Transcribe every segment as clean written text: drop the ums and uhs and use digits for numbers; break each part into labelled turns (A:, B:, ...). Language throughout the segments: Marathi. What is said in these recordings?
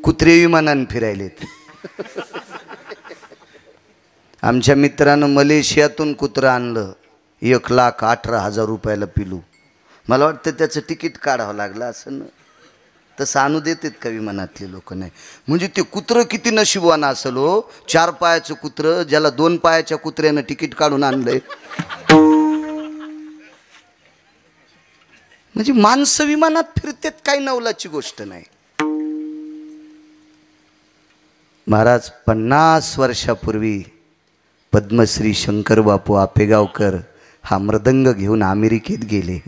A: कुत्रे विमानाने फिरायलेत. आमच्या मित्रानं मलेशियातून कुत्रं आणलं 1,18,000 रुपयाला पिलू. मला वाटतं त्याचं तिकीट काढावं लागलं असं ना. तसं आणू देतात का विमानातले लोक? नाही. म्हणजे ते कुत्रं किती नशिबवान असेल हो. 4 पायाचं कुत्रं ज्याला 2 पायाच्या कुत्र्यानं तिकीट काढून आणलंय. म्हणजे माणसं विमानात फिरतात काही नवलाची गोष्ट नाही. महाराज 50 वर्षापूर्वी पद्मश्री शंकर बापू आपेगावकर हा मृदंग घेऊन अमेरिकेत गेले.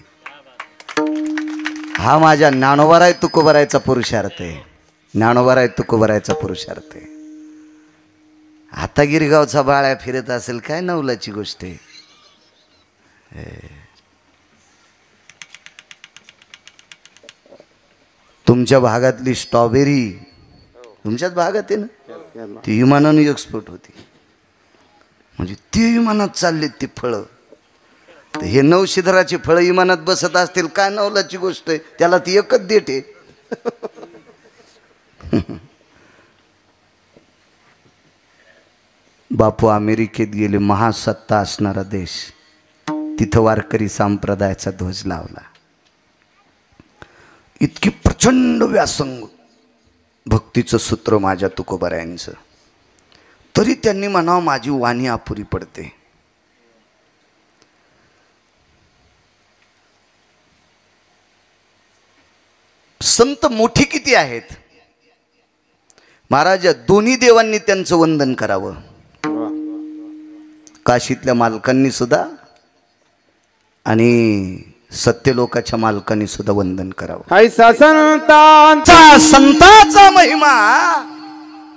A: हा माझ्या ज्ञानोबाराय तुकोबारायचा पुरुषार्थ आहे. ज्ञानोबाराय तुकोबारायचा पुरुषार्थ आहे. आता गिरगावचा बाळ्या फिरत असेल काय नवलाची गोष्ट आहे. तुमच्या भागातली स्ट्रॉबेरी तुमच्याच भागात आहे ना, ती विमानानं एक्सपोर्ट होती. म्हणजे ते विमानात चाललेत ती फळं. तर हे नवशिधराची फळं विमानात बसत असतील काय नवलाची गोष्ट आहे. त्याला ती एकच देठ आहे. बापू अमेरिकेत गेले. महासत्ता असणारा देश. तिथं वारकरी संप्रदायाचा ध्वज लावला. इतकी प्रचंड व्यासंग भक्तीचं सूत्र माझ्या तुकोबारायांचं. तरी त्यांनी म्हणावं माझी वाणी अपुरी पडते. संत मोठी किती आहेत महाराज. दोन्ही देवांनी त्यांचं वंदन करावं. काशीतल्या मालकांनी सुद्धा आणि सत्यलोकाच्या मालकांनी सुद्धा वंदन करावं. संतांचा महिमा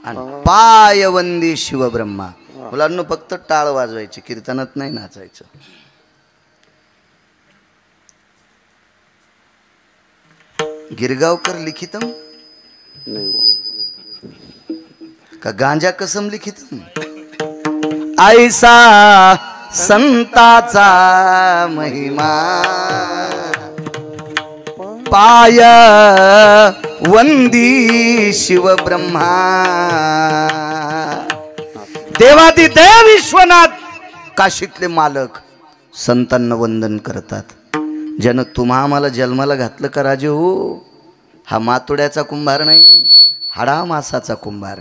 A: आणि पायवंदी शिवब्रह्मा. मुलांना फक्त टाळ वाजवायची, कीर्तनात नाही नाचायचं. गिरगावकर लिखितम का गांजा कसम लिखितम. ऐसा संताचा महिमा पाय वंदी शिवब्रह्मा. देवादिदेव विश्वनाथ काशीतले मालक संतांना वंदन करतात. ज्यानं तुम्हा आम्हाला जन्माला घातलं का राजे हो. हा मातोड्याचा कुंभार नाही, हाडा मासाचा कुंभार.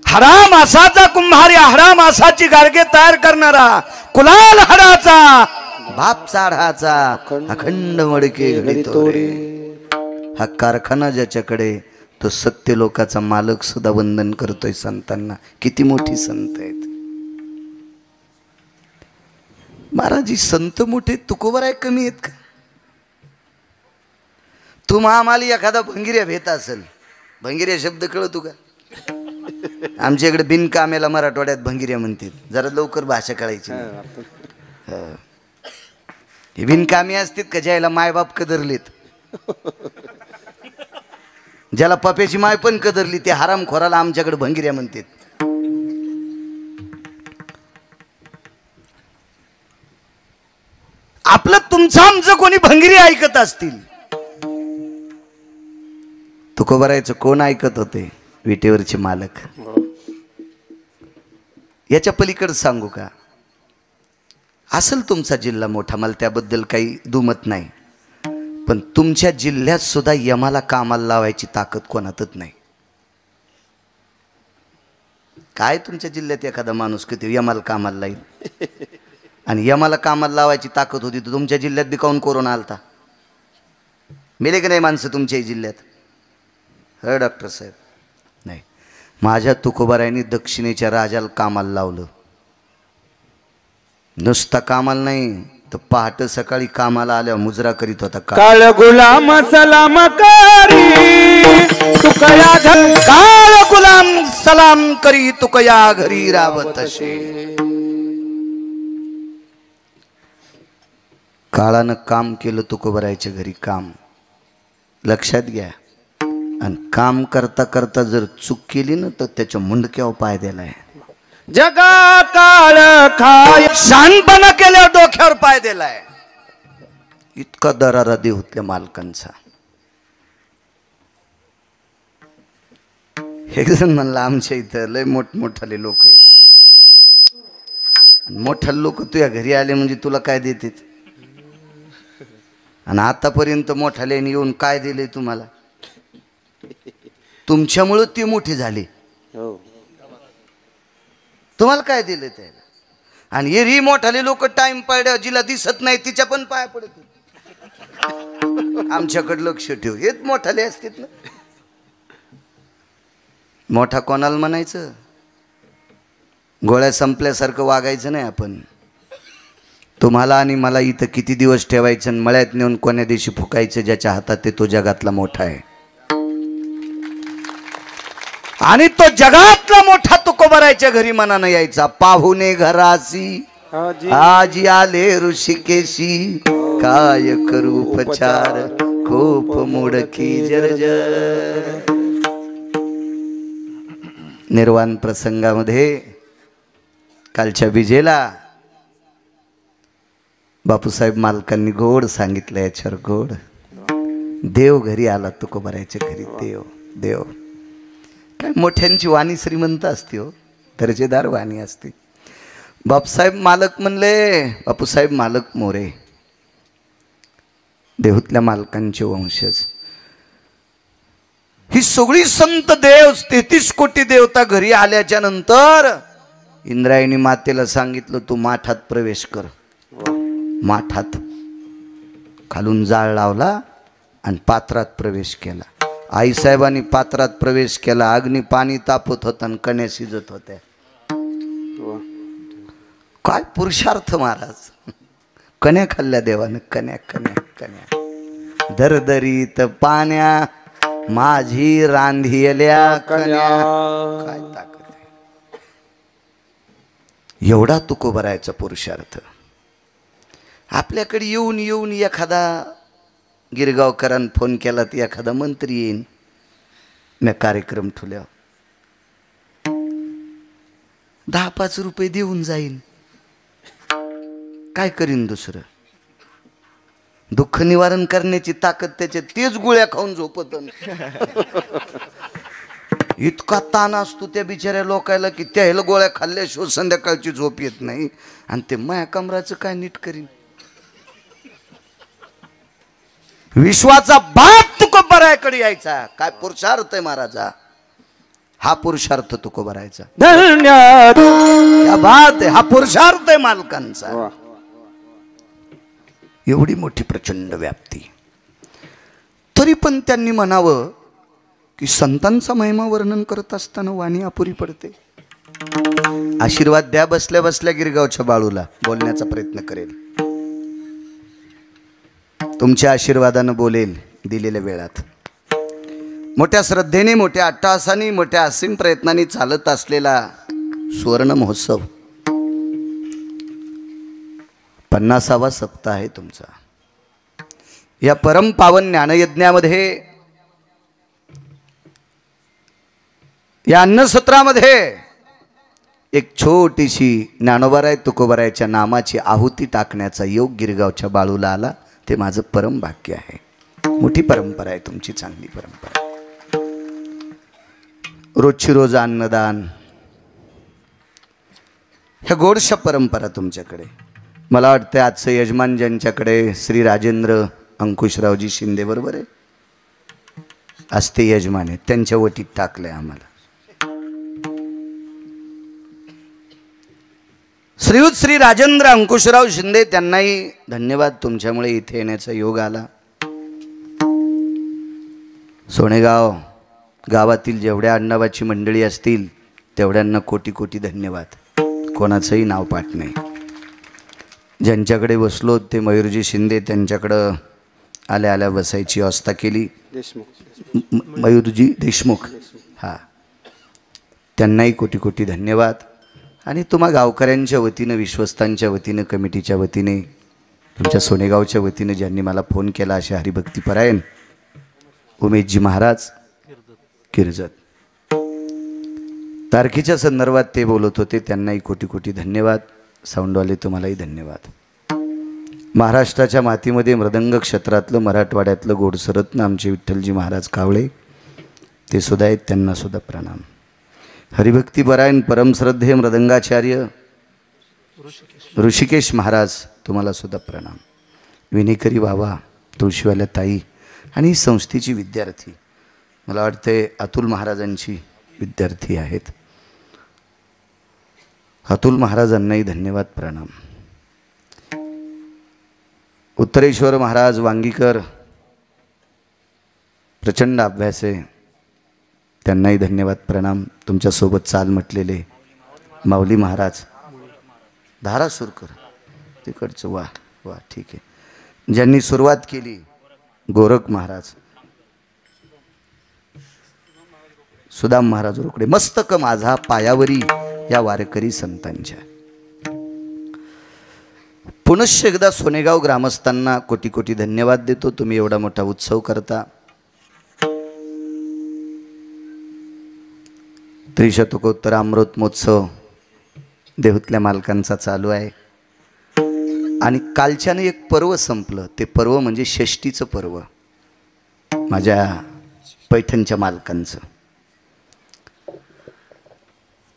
A: हाडा मासाचा कुंभार. या हाडा मासाची गाडगे तयार करणारा कुलाल हाडाचा बाप चाढाचा अखंड मडके घडतो रे. हा कारखाना ज्याच्याकडे तो सत्यलोकाचा मालक सुद्धा वंदन करतोय संतांना. किती मोठी संत आहेत महाराज. संत मोठे तुकोबाराय कमी आहेत का? तुम्हा आम्हाला एखादा भंगिऱ्या भेट असेल. भंगिऱ्या शब्द कळतो का? आमच्या इकडे बिनकामेला मराठवाड्यात भंगिऱ्या म्हणतात. जरा लवकर भाषा कळायची. हे बिनकामी असतात का ज्याला मायबाप कदरलेत. ज्याला पप्याची माय पण कदरली ते हरामखोराला आमच्याकडे भंगिऱ्या म्हणतात. आपलं तुमचं आमचं कोणी भंगिरी ऐकत असतील. तुकोबारायचं कोण ऐकत होते? विटेवरचे मालक. याच्या पलीकडे सांगू का? असेल तुमचा जिल्हा मोठा, मला त्याबद्दल काही दुमत नाही. पण तुमच्या जिल्ह्यात सुद्धा यमाला कामाला लावायची ताकद कोणातच नाही. काय तुमच्या जिल्ह्यात एखादा माणूस किती यमाला कामाला लाईल? आणि यमाला कामाला लावायची ताकद होती तर तुमच्या जिल्ह्यात बी काऊन कोरोना आलता? मेले की नाही माणसं तुमच्याही जिल्ह्यात? हो डॉक्टर साहेब. नाही. माझ्या तुकोबारायांनी दक्षिणेच्या राजाला कामाला लावलं. नुसता कामाला नाही तर पहाट सकाळी कामाला आल्या मुजरा करीत होता.
B: काळ गुलाम सलाम करी तुकया घरी.
A: काळ गुलाम सलाम करी तुकया घरी रावत असे. काळानं काम केलं तुकोबारायच्या घरी काम. लक्षात घ्या. आणि काम करता करता जर चूक केली ना तर त्याच्या मुंडक्यावर पाय दिलाय.
B: जगा काळ खाय
A: शहाणपणा केल्यावर डोक्यावर पाय दिलाय. इतका दरारा देव होत्या मालकांचा. एक जण म्हणला आमच्या इथं लय मोठमोठाले लोक येतात, मोठा लोक तुझ्या घरी आले म्हणजे तुला काय देतात? आणि आतापर्यंत मोठाल्याने येऊन काय दिले तुम्हाला? तुमच्यामुळं ते मोठे झाले. तुम्हाला काय दिले त्याला? आणि एरही मोठाले लोक टाइम पाड्या जिला दिसत नाही तिच्या पण पाया पडत. आमच्याकडे लक्ष ठेव, हेच मोठाले असतात ना. मोठा कोणाला म्हणायचं? गोळ्या संपल्यासारखं वागायचं नाही आपण. तुम्हाला आणि मला इथं किती दिवस ठेवायचं आणि मळ्यात नेऊन कोण्या दिवशी फुकायचं, ज्याच्या हातात ते तो जगातला मोठा आहे. आणि तो जगातला मोठा तुकोबरायच्या घरी मनानं यायचा. पाहुणे घरासी आजी आले ऋषिकेशी, काय करू उपचार खूप मुडकी जर्जर. निर्वाण प्रसंगामध्ये कालच्या विजेला बापूसाहेब मालकांनी गोड सांगितलं, याच्यावर गोड. देव घरी आला तुकोबरायच्या घरी. देव देव काय मोठ्यांची वाणी श्रीमंत असते हो, दर्जेदार वाणी असते. बापूसाहेब मालक म्हणले, बापूसाहेब मालक मोरे देहूतल्या मालकांचे वंशज. ही सगळी संत देव 33 कोटी देवता घरी आल्याच्या नंतर इंद्रायणी मातेला सांगितलं, तू माठात प्रवेश कर. माठात खालून जाळ लावला आणि पात्रात प्रवेश केला. आईसाहेबांनी पात्रात प्रवेश केला. अग्नी पाणी तापत होता आणि कण्या शिजत होत्या. काय पुरुषार्थ महाराज. कण्या खाल्ल्या देवानं, कण्या कण्या कण्या. दरदरीत पाण्या माझी रांधियल्या कण्या. काय ताकद आहे. एवढा तुकोबरायचा पुरुषार्थ. आपल्याकडे येऊन येऊन एखादा गिरगावकरांनी फोन केला तर एखादा मंत्री येईन, मी कार्यक्रम ठेवल्या 10-5 रुपये देऊन जाईन. काय करीन दुसरं? दुःख निवारण करण्याची ताकद त्याच्या, तेच गोळ्या खाऊन झोपत. इतका ताण असतो त्या बिचाऱ्या लोकायला की त्या ह्याला गोळ्या खाल्ल्याशिवाय संध्याकाळची झोप येत नाही. आणि ते माया कमराचं काय नीट करीन? विश्वाचा बाप तुकोबरायकडे यायचा. काय पुरुषार्थ आहे महाराजा. हा पुरुषार्थ तुकोबरायचा.
B: धन्यवाद.
A: क्या बात आहे. हा पुरुषार्थ आहे मालकांचा. एवढी मोठी प्रचंड व्याप्ती. तरी पण त्यांनी म्हणावं की संतांचा महिमा वर्णन करत असताना वाणी अपुरी पडते. आशीर्वाद द्या. बसल्या बसल्या गिरगावच्या बाळूला बोलण्याचा प्रयत्न करेल. तुमच्या आशीर्वादानं बोलेल दिलेल्या वेळात. मोठ्या श्रद्धेने, मोठ्या अट्टहासाने, मोठ्या असीम प्रयत्नाने चालत असलेला सुवर्ण महोत्सव 50वा सप्ताह आहे तुमचा. या परम पावन ज्ञानयज्ञामध्ये, या अन्नसत्रामध्ये एक छोटीशी ज्ञानोबाराय तुकोबरायच्या नामाची आहुती टाकण्याचा योग गिरगावच्या बाळूला आला. ते माझं परम भाग्य आहे. मोठी परंपरा आहे तुमची, चांगली परंपरा. रोजची रोज अन्नदान, ह्या गोडशा परंपरा तुमच्याकडे. मला वाटतं आजचं यजमान ज्यांच्याकडे श्री राजेंद्र अंकुशरावजी शिंदे बरोबर आहे, असते यजमान आहेत, त्यांच्या वटीत टाकलंय आम्हाला. श्रीयुत श्री राजेंद्र अंकुशराव शिंदे, त्यांनाही धन्यवाद. तुमच्यामुळे इथे येण्याचा योग आला. सोनेगाव गावातील जेवढ्या अण्णाबाची मंडळी असतील तेवढ्यांना कोटी कोटी धन्यवाद. कोणाचंही नाव पाठ नाही. ज्यांच्याकडे बसलो ते मयूरजी शिंदे, त्यांच्याकडं आल्या आल्या बसायची व्यवस्था केली. मयूरजी देशमुख, हां, त्यांनाही कोटी कोटी धन्यवाद. आणि तुम्हा गावकऱ्यांच्या वतीनं, विश्वस्तांच्या वतीनं, कमिटीच्या वतीने, तुमच्या सोनेगावच्या वतीनं ज्यांनी मला फोन केला, असे हरिभक्तीपरायण उमेशजी महाराज किर्जत, तारखेच्या संदर्भात ते बोलत होते, त्यांनाही कोटी कोटी धन्यवाद. साऊंडवाले तुम्हालाही धन्यवाद. महाराष्ट्राच्या मातीमध्ये मृदंग क्षेत्रातलं, मराठवाड्यातलं गोडसरत्न आमचे विठ्ठलजी महाराज कावळे, ते सुद्धा आहेत, त्यांना सुद्धा प्रणाम. हरिभक्ती परायण परमश्रद्धेय मृदंगाचार्य ऋषिकेश महाराज, तुम्हाला सुद्धा प्रणाम. विनेकरी बाबा, तुळशीवाल्या ताई आणि संस्थेची विद्यार्थी, मला वाटते अतुल महाराजांची विद्यार्थी आहेत. अतुल महाराजांनाही धन्यवाद प्रणाम. उत्तरेश्वर महाराज वांगीकर, प्रचंड अभ्यास आहे, त्यांनाही धन्यवाद प्रणाम. तुमच्यासोबत चाल म्हटलेले माऊली महाराज धारासुरकर तिकडचं, वा वा ठीक आहे. ज्यांनी सुरुवात केली गोरख महाराज, सुदाम महाराज रोकडे, मस्तक माझा पायावरी या वारकरी संतांच्या. पुनश्च एकदा सोनेगाव ग्रामस्थांना कोटी कोटी धन्यवाद देतो. तुम्ही एवढा मोठा उत्सव करता. त्रिशतकोत्तर अमृत महोत्सव देहूतल्या मालकांचा चालू आहे. आणि कालच्याने एक पर्व संपलं. ते पर्व म्हणजे षष्टीचं पर्व, माझ्या पैठणच्या मालकांचं.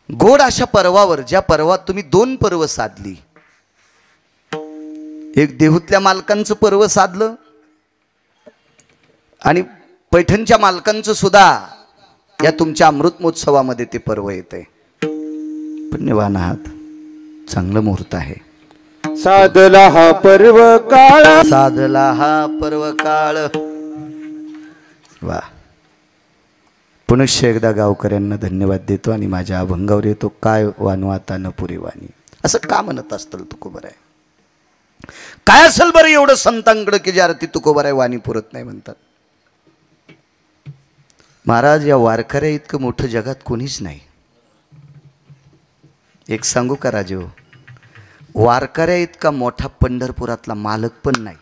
A: गोड अशा पर्वावर, ज्या पर्वात तुम्ही 2 पर्व साधली, एक देहूतल्या मालकांचं पर्व साधलं आणि पैठणच्या मालकांचं सुद्धा या तुमच्या अमृत महोत्सवामध्ये ते पर्व येते. पुण्यवान आहात, चांगलं मुहूर्त आहे.
B: साधला हा पर्व काळ,
A: साधला हा पर्व काळ. वा, पुनश्च एकदा गावकऱ्यांना धन्यवाद देतो आणि माझ्या अभंगावर येतो. काय वानू आता न पुरे वाणी, असं का म्हणत असतं तुकोबर आहे? काय असेल बरं एवढं संतांकडं की जे आरती तुकोबर आहे वाणी पुरत नाही म्हणतात? महाराज, या वारकऱ्या इतकं मोठं जगात कोणीच नाही. एक सांगू का राजेहो, वारकऱ्या इतका मोठा पंढरपुरातला मालक पण नाही.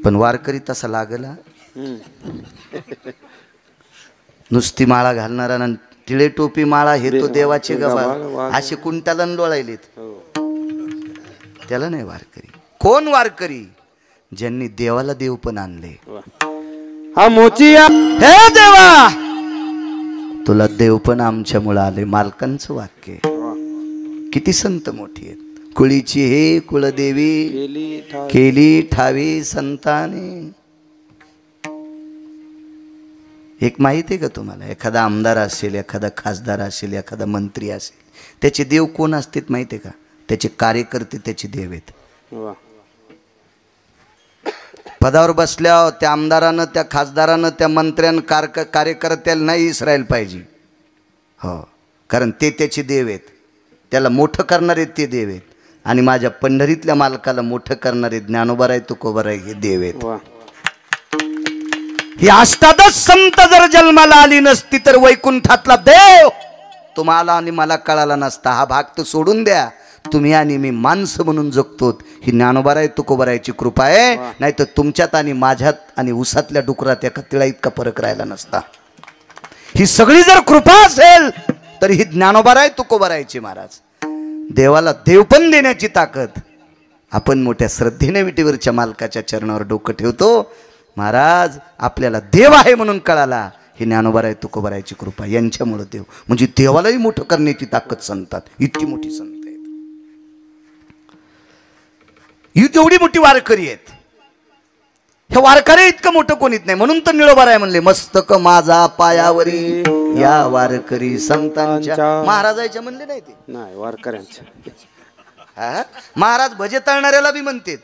A: पण वारकरी तसा लागला, नुसती माळा घालणारा ना, टिळे टोपी माळा हे तो देवाचे गबाळ, असे कुंटाला लोळायलेत. त्याला नाही वारकरी. कोण वारकरी? ज्यांनी देवाला देव पण आणले.
B: हा मोचिया,
A: हे देवा तुला देव पण आमच्यामुळे आले. मालकांचं वाक्य. किती संत मोठी आहेत. कुळीची हे कुळदेवी केली ठावी संताने. एक माहिती आहे का तुम्हाला? एखादा आमदार असेल, एखादा खासदार असेल, एखादा मंत्री असेल, त्याचे देव कोण असतात माहिती आहे का? त्याचे कार्यकर्ते त्याचे देव आहेत. पदावर बसल्यावर त्या आमदारानं, त्या खासदारानं, त्या मंत्र्यानं, कार्यकर्त्याला नाही इसरायल पाहिजे. हो, कारण ते त्याचे देव आहेत. त्याला मोठं करणारे ते देव आहेत. आणि माझ्या पंढरीतल्या मालकाला मोठं करणारे ज्ञानोबा तुकोबा हे देव आहेत. ही अष्टादश संत जर जन्माला आली नसती तर वैकुंठातला देव तुम्हाला आणि मला कळाला नसता. हा भाग तर सोडून द्या, तुम्ही आणि मी माणसं म्हणून जगतो. ही ज्ञानोबा तुकोबारायची कृपा आहे. नाही तर तुमच्यात आणि माझ्यात आणि उसातल्या डुकरात एका तिळा इतका फरक राहिला नसता. ही सगळी जर कृपा असेल तर ही ज्ञानोबा तुकोबारायची. महाराज, देवाला देव पण देण्याची ताकद. आपण मोठ्या श्रद्धेने विटेवरच्या मालकाच्या चरणावर डोकं ठेवतो. महाराज, आपल्याला देव आहे म्हणून कळाला. ही ज्ञानोबा तुकोबारायची कृपा. यांच्यामुळे देव म्हणजे देवालाही मोठं करण्याची ताकद संतात. इतकी मोठी संत आहेत. ही तेवढी मोठी वारकरी आहेत. हे वारकरी इतकं मोठं कोणीच नाही. म्हणून तर निळोबाराय म्हणले, मस्तक माझा पायावरी या वारकरी संतांच्या. महाराजाच्या म्हणले नाही ते,
B: नाही वारकऱ्यांच्या.
A: हा, महाराज भजे तळणाऱ्याला बी म्हणतात.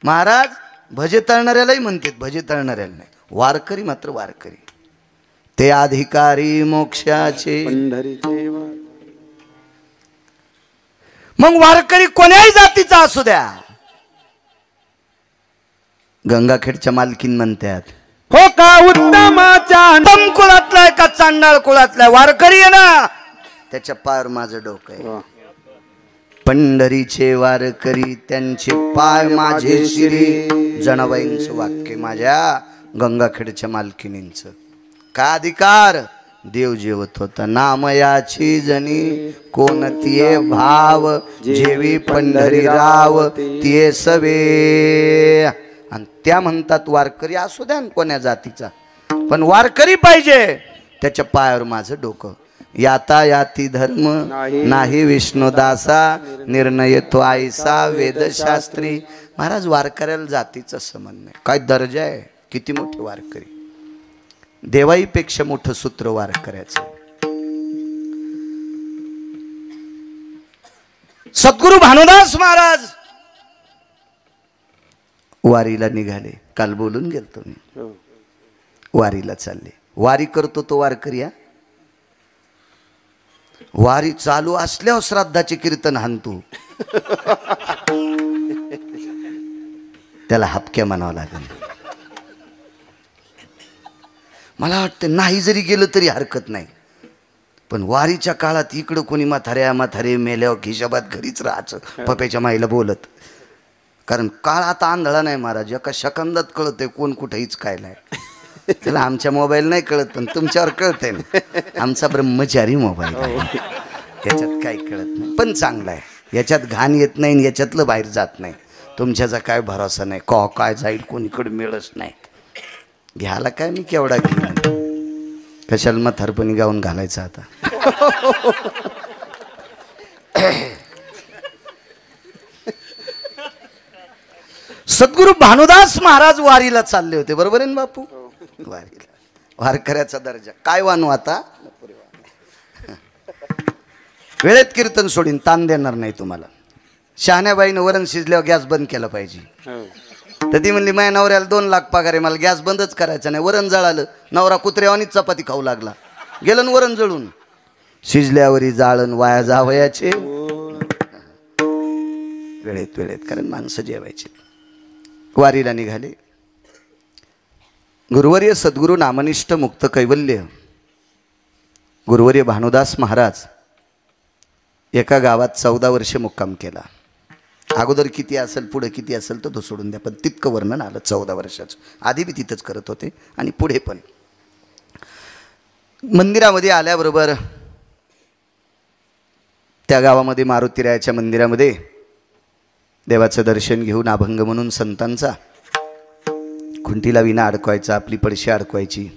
A: महाराज भजे तळणाऱ्यालाही म्हणतात, भजे तळणाऱ्याला नाही. वारकरी मात्र वारकरी. ते अधिकारी मोक्षाचे
B: पंढरीचे.
A: मग वारकरी कोण्याही जातीचा असू द्या. गंगाखेडच्या मालकीन म्हणतात,
B: हो का उत्तमाच्या
A: उत्तम कुळातला का चांडाळ कुळातला वारकरी आहे ना, त्याच्या पार माझं डोकं आहे. पंढरीचे वारकरी त्यांचे पाय माझे शिरी. जनाबाईंचं वाक्य, माझ्या गंगाखेडच्या मालकिनींचं. का अधिकार? देव जेवत होता. नामयाची जनी कोणतीये भाव, जेवी पंढरीराव तिये सवे. आणि त्या म्हणतात वारकरी असू द्या कोण्या जातीचा, पण वारकरी पाहिजे त्याच्या पायावर माझं डोकं. याता याती धर्म नाही विष्णुदासा, निर्णय तो आईसा वेदशास्त्री. महाराज वारकऱ्याला जातीचं संबंध नाही. काय दर्जा आहे, किती मोठे वारकरी. देवाईपेक्षा मोठं सूत्र वारकऱ्याचं. सद्गुरु भानुदास महाराज वारीला निघाले. काल बोलून गेलतो मी. वारीला चालले. वारी करतो तो वारकरी. वारी चालू असल्यावर श्राद्धाचे कीर्तन हाणतो. त्याला हपक्या म्हणावं लागेल. मला वाटतं नाही जरी गेलं तरी हरकत नाही, पण वारीच्या काळात इकडं कोणी म्हातारे मेल्यावर खिशाबाद घरीच राहायचं पप्याच्या माईला बोलत. कारण काळ आता आंधळा नाही महाराज, एका सेकंदात कळतंय कोण कुठेहीच काय नाही. त्याला आमच्या मोबाईल नाही कळत, पण तुमच्यावर कळतंय ना. आमचा ब्रह्मचारी मोबाईल आहे, याच्यात काही कळत नाही. पण चांगला आहे, याच्यात घाण येत नाही आणि याच्यातलं बाहेर जात नाही. तुमच्याचा काय भरोसा नाही, काय जाईल कोणीकडे मिळच नाही. घ्यायला काय मी केवढा घेईन, कशाला म्हातारपणी गाऊन घालायचं आता. सद्गुरु भानुदास महाराज वारीला चालले होते. बरोबर आहे ना बापू. वारीला वारकऱ्याचा दर्जा काय वानू आता. वेळेत कीर्तन सोडीन, ताण देणार नाही तुम्हाला. शहाण्याबाईनं वरण शिजल्यावर गॅस बंद केला पाहिजे. तर ती म्हणली माझ्या नवऱ्याला 2 लाख पगार आहे, मला गॅस बंदच करायचा नाही. वरण जळालं, नवरा कुत्र्यावानीच चपाती खाऊ लागला. गेलं न वरण जळून. शिजल्यावरी जाळण वाया जावयाचे. वेळेत कारण माणसं जेवायचे. वारीला निघाले. गुरुवर्य सद्गुरु नामनिष्ठ मुक्त कैवल्य गुरुवर्य भानुदास महाराज एका गावात 14 वर्षे मुक्काम केला. अगोदर किती असेल पुढे किती असेल तर तो सोडून द्या, पण तितकं वर्णन आलं 14 वर्षाचं. आधी बी तिथंच करत होते आणि पुढे पण. मंदिरामध्ये आल्याबरोबर त्या गावामध्ये मारुतीरायाच्या मंदिरामध्ये देवाचं दर्शन घेऊन अभंग म्हणून संतांचा खुंटीला विना अडकवायचा, आपली पडशी अडकवायची,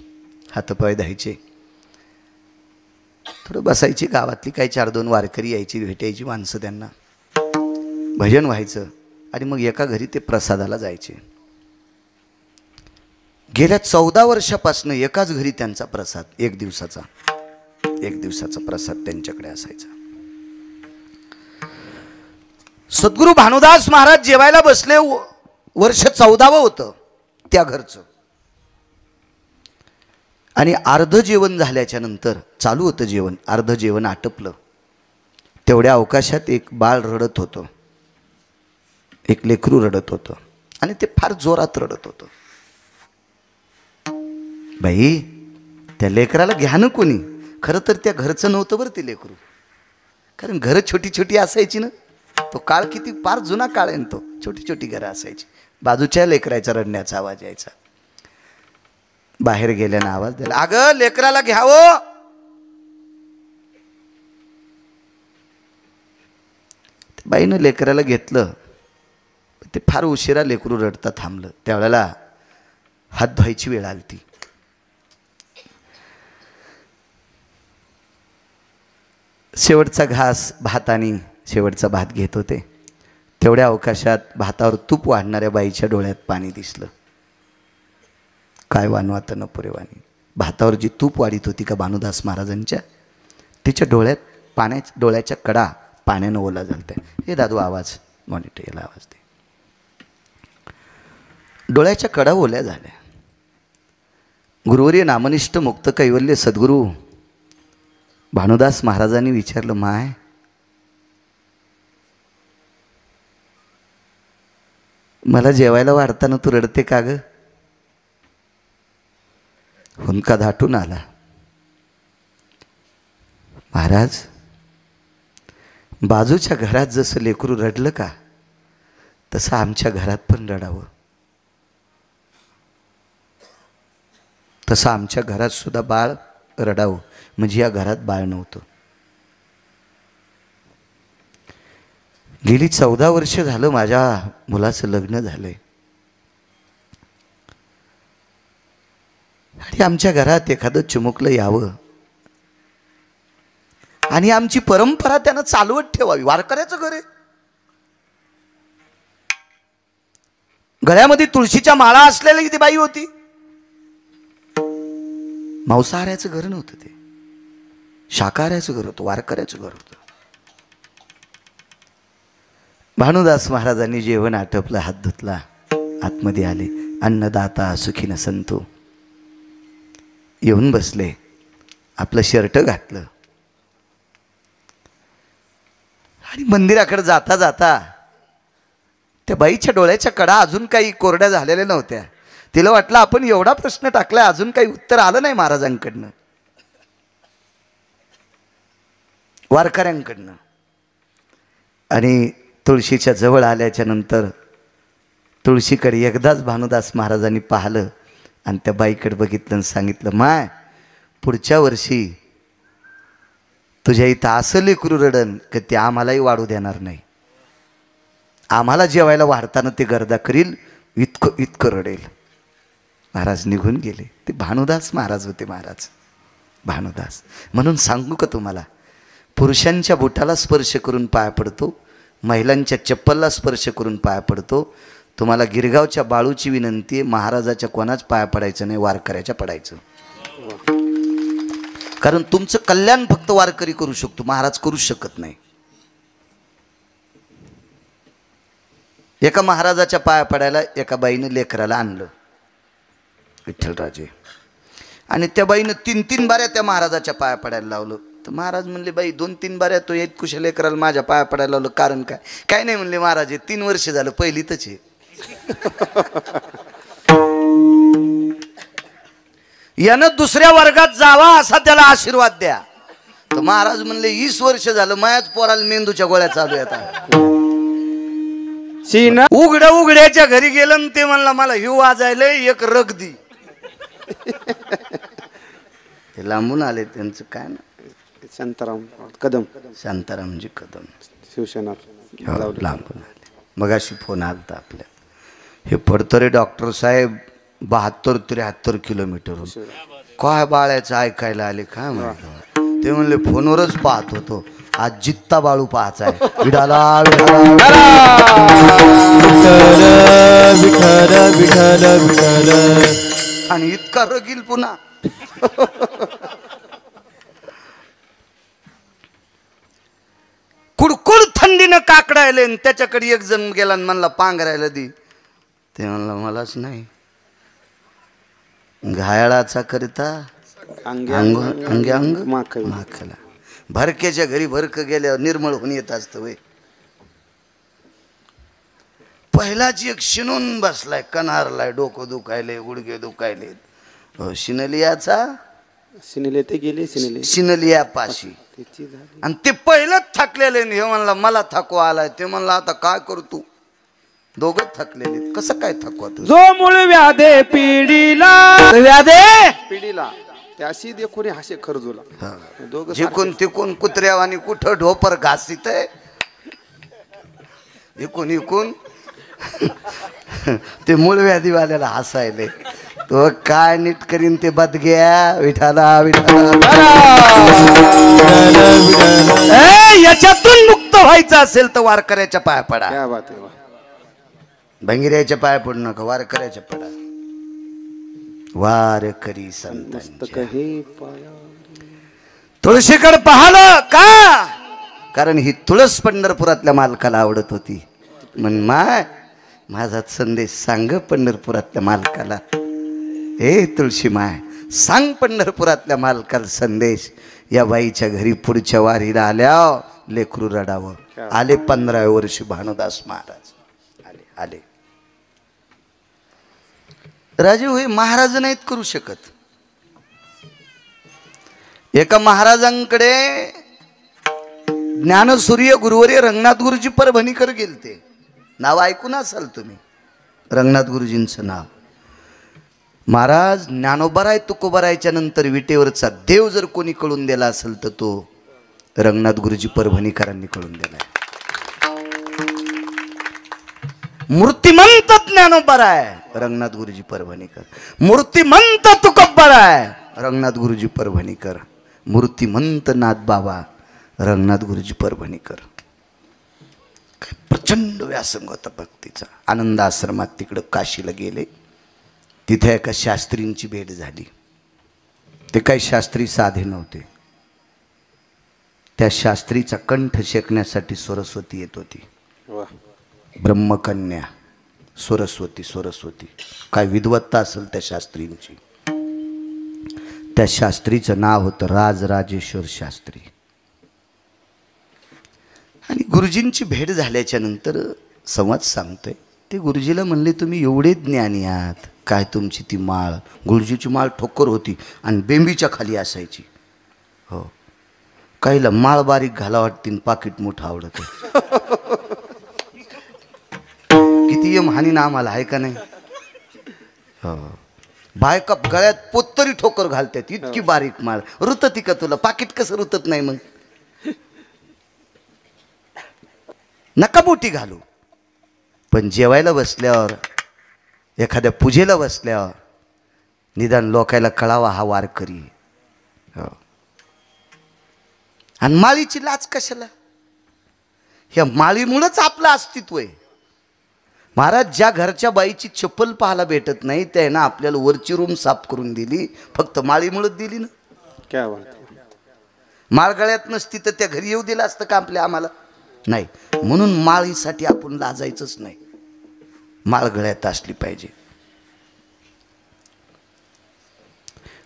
A: हातपाय धायचे, थोडं बसायची. गावातली काही 4-2 वारकरी यायची, भेटायची माणसं, त्यांना भजन व्हायचं आणि मग एका घरी ते प्रसादाला जायचे. गेल्या 14 वर्षापासून एकाच घरी त्यांचा प्रसाद, एक दिवसाचा प्रसाद त्यांच्याकडे असायचा. सद्गुरु भानुदास महाराज जेवायला बसले. वर्ष 14वं होतं त्या घरचं. आणि अर्ध जेवण झाल्याच्या नंतर चालू होतं जेवण, अर्ध जेवण आटपलं. तेवढ्या अवकाशात एक बाळ रडत होतं, एक लेकरू रडत होतं आणि ते फार जोरात रडत होतं. बाई त्या लेकराला घ्या ना कोणी. खरं तर त्या घरचं नव्हतं बरं ते लेकरू, कारण घरं छोटी छोटी असायची ना. तो काळ किती फार जुना काळ आहे, तो छोटी छोटी घरं असायची. बाजूच्या लेकराचा रडण्याचा आवाज यायचा. बाहेर गेल्यानं आवाज दिला, अगं लेकराला घ्यावं. बाईनं लेकराला घेतलं. ते फार उशिरा लेकरू रडता थांबलं. त्यावेळेला हात धुवायची वेळ आली ती. शेवटचा घास भात आणि शेवटचा भात घेत होते. तेवढ्या अवकाशात भातावर तूप वाढणाऱ्या बाईच्या डोळ्यात पाणी दिसलं. काय वानवात नपुरेवाणी. भातावर जी तूप वाढीत होती का भानुदास महाराजांच्या, तिच्या डोळ्यात डोळ्याच्या कडा पाण्यानं ओला झालत्या. हे दादू आवाज मॉनिटर याला आवाज दे. डोळ्याच्या कडा ओल्या झाल्या. गुरुवर्य नामनिष्ठ मुक्त कैवल्य सद्गुरू भानुदास महाराजांनी विचारलं, माय मला जेवायला वाढताना तू रडते का ग? हुंदका धाटून आला. महाराज बाजूच्या घरात जसं लेकरू रडलं का तसं आमच्या घरात पण रडावं. तसं आमच्या घरात सुद्धा बाळ रडावं. म्हणजे या घरात बाळ नव्हतं. गेली 14 वर्ष झालं माझ्या मुलाचं लग्न झालंय आणि आमच्या घरात एखादं चिमुकलं यावं आणि आमची परंपरा त्यानं चालवत ठेवावी. वारकऱ्याचं घर आहे, गळ्यामध्ये तुळशीच्या माळा असलेली ती बाई होती. मांसाहाऱ्याचं घर नव्हतं, ते शाकाहाऱ्याचं घर होतं, वारकऱ्याचं घर होतं. भानुदास महाराजांनी जेवण आटपलं, हात धुतला, आतमध्ये आले. अन्नदाता सुखीन संतो. येऊन बसले, आपलं शर्ट घातलं आणि मंदिराकडे जाता जाता त्या बाईच्या डोळ्याच्या कडा अजून काही कोरड्या झालेल्या नव्हत्या. तिला वाटलं आपण एवढा प्रश्न टाकला, अजून काही उत्तर आलं नाही महाराजांकडनं, वारकऱ्यांकडनं. आणि तुळशीच्या जवळ आल्याच्या नंतर तुळशीकडे एकदाच भानुदास महाराजांनी पाहिलं आणि त्या बाईकडे बघितलं आणि सांगितलं, माय पुढच्या वर्षी तुझ्या इथं असं लेकरू रडन की ते आम्हालाही वाढू देणार नाही, आम्हाला जेवायला वाढताना ते गर्दा करील, इतकं इतकं रडेल. महाराज निघून गेले. ते भानुदास महाराज होते, महाराज भानुदास. म्हणून सांगू का तुम्हाला, पुरुषांच्या बोटाला स्पर्श करून पाया पडतो, महिलांच्या चप्पलला स्पर्श करून पाया पडतो. तुम्हाला गिरगावच्या बाळूची विनंती आहे, महाराजाच्या कोणाच पाया पडायचं नाही, वारकऱ्याच्या पडायचं. कारण तुमचं कल्याण फक्त वारकरी करू शकतो, महाराज करू शकत नाही. एका महाराजाच्या पाया पडायला एका बाईनं लेकराला आणलं, विठ्ठलराजे, आणि त्या बाईनं 3-3 बाऱ्या त्या महाराजाच्या पाया पडायला लावलं. तर महाराज म्हणले, बाई 2-3 बाऱ्या तो येत कुशल लेकराला माझ्या पाया पडायला लावलं, कारण काय? काय नाही म्हणले महाराज, 3 वर्ष झालं, पहिलीतच आहे. यानं दुसऱ्या वर्गात जावा असा त्याला आशीर्वाद द्या. तर महाराज म्हणले 20 वर्ष झालं मायाच पोराला मेंदूच्या गोळ्या चालू आहेत. उघड्याच्या घरी गेलं ते म्हणला, मला हिव वाजायला एक रग दी. ते लांबून आले, त्यांचं काय ना,
B: शांताराम कदम,
A: शांतारामजी कदम,
B: शिवसेना
A: लांबून आले. मगाशी फोन आलता आपल्या, हे पडतरे डॉक्टर साहेब 72-73 किलोमीटर काय बाळाचं ऐकायला आले काय म्हणतो. ते म्हणले फोनवरच पाहत होतो, आज जित्ता बाळू पाहायचा आहे. विडाला आणि इतका रगील पुन्हा. कुडकुड थंडीनं काकडायले, त्याच्याकडे एक जण गेला आणि म्हणला पांघरायला दी. ते म्हणला मलाच नाही, घायाळाचा करिता अंग अंग अंग माखला. भरकेच्या घरी भरक गेल्यावर निर्मळ होऊन येत असतं वय. पहिलाच एक शिनून बसलाय, कनारलाय, डोकं दुखायले, गुडघे दुखायले. शिनलियाचा
B: सिनेले ते गेले,
A: शिनलिया पाशी. आणि ते पहिलंच थकलेले. हे म्हणला मला थकवा आलाय. ते म्हणला आता काय करू तू, दोघं थकलेले, कसं काय थकवा तू.
B: जो मूळ व्याधे पिढीला,
A: व्याधे
B: पिढीला त्याशी देखून हासे खरजूला. दोघं
A: जिकून तिकून कुत्र्यावानी कुठं ढोपर घासीत आहे, इकून इकून ते मूळ व्याधीवाल्याला हसायले. तो काय नीट करीन ते बदग्या. विठाला विठाला, याच्यातून मुक्त व्हायचं असेल तर वारकऱ्याच्या पाया पडा.
B: क्या बात आहे.
A: भंगिऱ्याच्या पाया पडू नका, वारकऱ्याच्या पडा. वारकरी संत तुळशीकडे पाहिलं का, कारण ही तुळस पंढरपुरातल्या मालकाला आवडत होती. म्हण माय माझा संदेश सांग पंढरपुरातल्या मालकाला. हे तुळशी माय सांग पंढरपुरातल्या मालकाला संदेश. या बाईच्या घरी पुढच्या वारीला आल्या लेकरू रडावं. आले 15व्या वर्षी भानुदास महाराज आले. आले राजे, हे महाराज नाहीत करू शकत. एका महाराजांकडे ज्ञानसूर्य गुरुवर्य रंगनाथ गुरुजी परभणीकर गेलते. नाव ऐकून असाल तुम्ही, रंगनाथ गुरुजींचं नाव. महाराज ज्ञानोबाराय तुकोबारायच्या नंतर विटेवरचा देव जर कोणी कळून दिला असेल तर तो रंगनाथ गुरुजी परभणीकरांनी कळून दिलाय. मूर्तिमंत ज्ञानोबाराय रंगनाथ गुरुजी परभणीकर, मूर्तिमंत तुकोबाराय रंगनाथ गुरुजी परभणीकर, मूर्तिमंत नाथ बाबा रंगनाथ गुरुजी परभणीकर. प्रचंड व्यासंग होता भक्तीचा. आनंद आश्रमात तिकडं काशीला गेले. तिथे एका शास्त्रींची भेट झाली. ते काही शास्त्री साधे नव्हते. त्या शास्त्रीचा कंठ शेकण्यासाठी सरस्वती येत होती. ब्रह्मकन्या सरस्वती. सरस्वती काय विद्वत्ता असेल त्या शास्त्रींची. त्या शास्त्रीचं नाव होतं राजराजेश्वर शास्त्री. आणि गुरुजींची भेट झाल्याच्या नंतर संवाद सांगतोय. ते गुरुजीला म्हणले तुम्ही एवढे ज्ञानी आहात, काय तुमची ती माळ. गुरुजीची माळ ठोकर होती आणि बेंबीच्या खाली असायची. हो, काहीला माळ बारीक घाला वाटते, पाकिट मोठं आवडत. किती हानी ना आम्हाला आहे का नाही. हो, बायका गळ्यात पोत्तरी ठोकर घालतात, इतकी बारीक माळ. रुतती का तुला? पाकिट कसं रुतत नाही मग? नका मोठी घालू, पण जेवायला बसल्यावर, एखाद्या पूजेला बसल्यावर निदान लोकायला कळावा हा वारकरी. हो, आणि माळीची लाच कशाला? ह्या माळीमुळंच आपलं अस्तित्व आहे. महाराज ज्या घरच्या बाईची चप्पल पाहायला भेटत नाही त्यानं आपल्याला वरची रूम साफ करून दिली, फक्त माळीमुळंच दिली ना.
B: क्या बात.
A: माळ गळ्यात नसती तर त्या घरी येऊ दिलं असतं का आपल्या आम्हाला? नाही. म्हणून माळीसाठी आपण लाजायचंच नाही, माळ गळ्यात असली पाहिजे.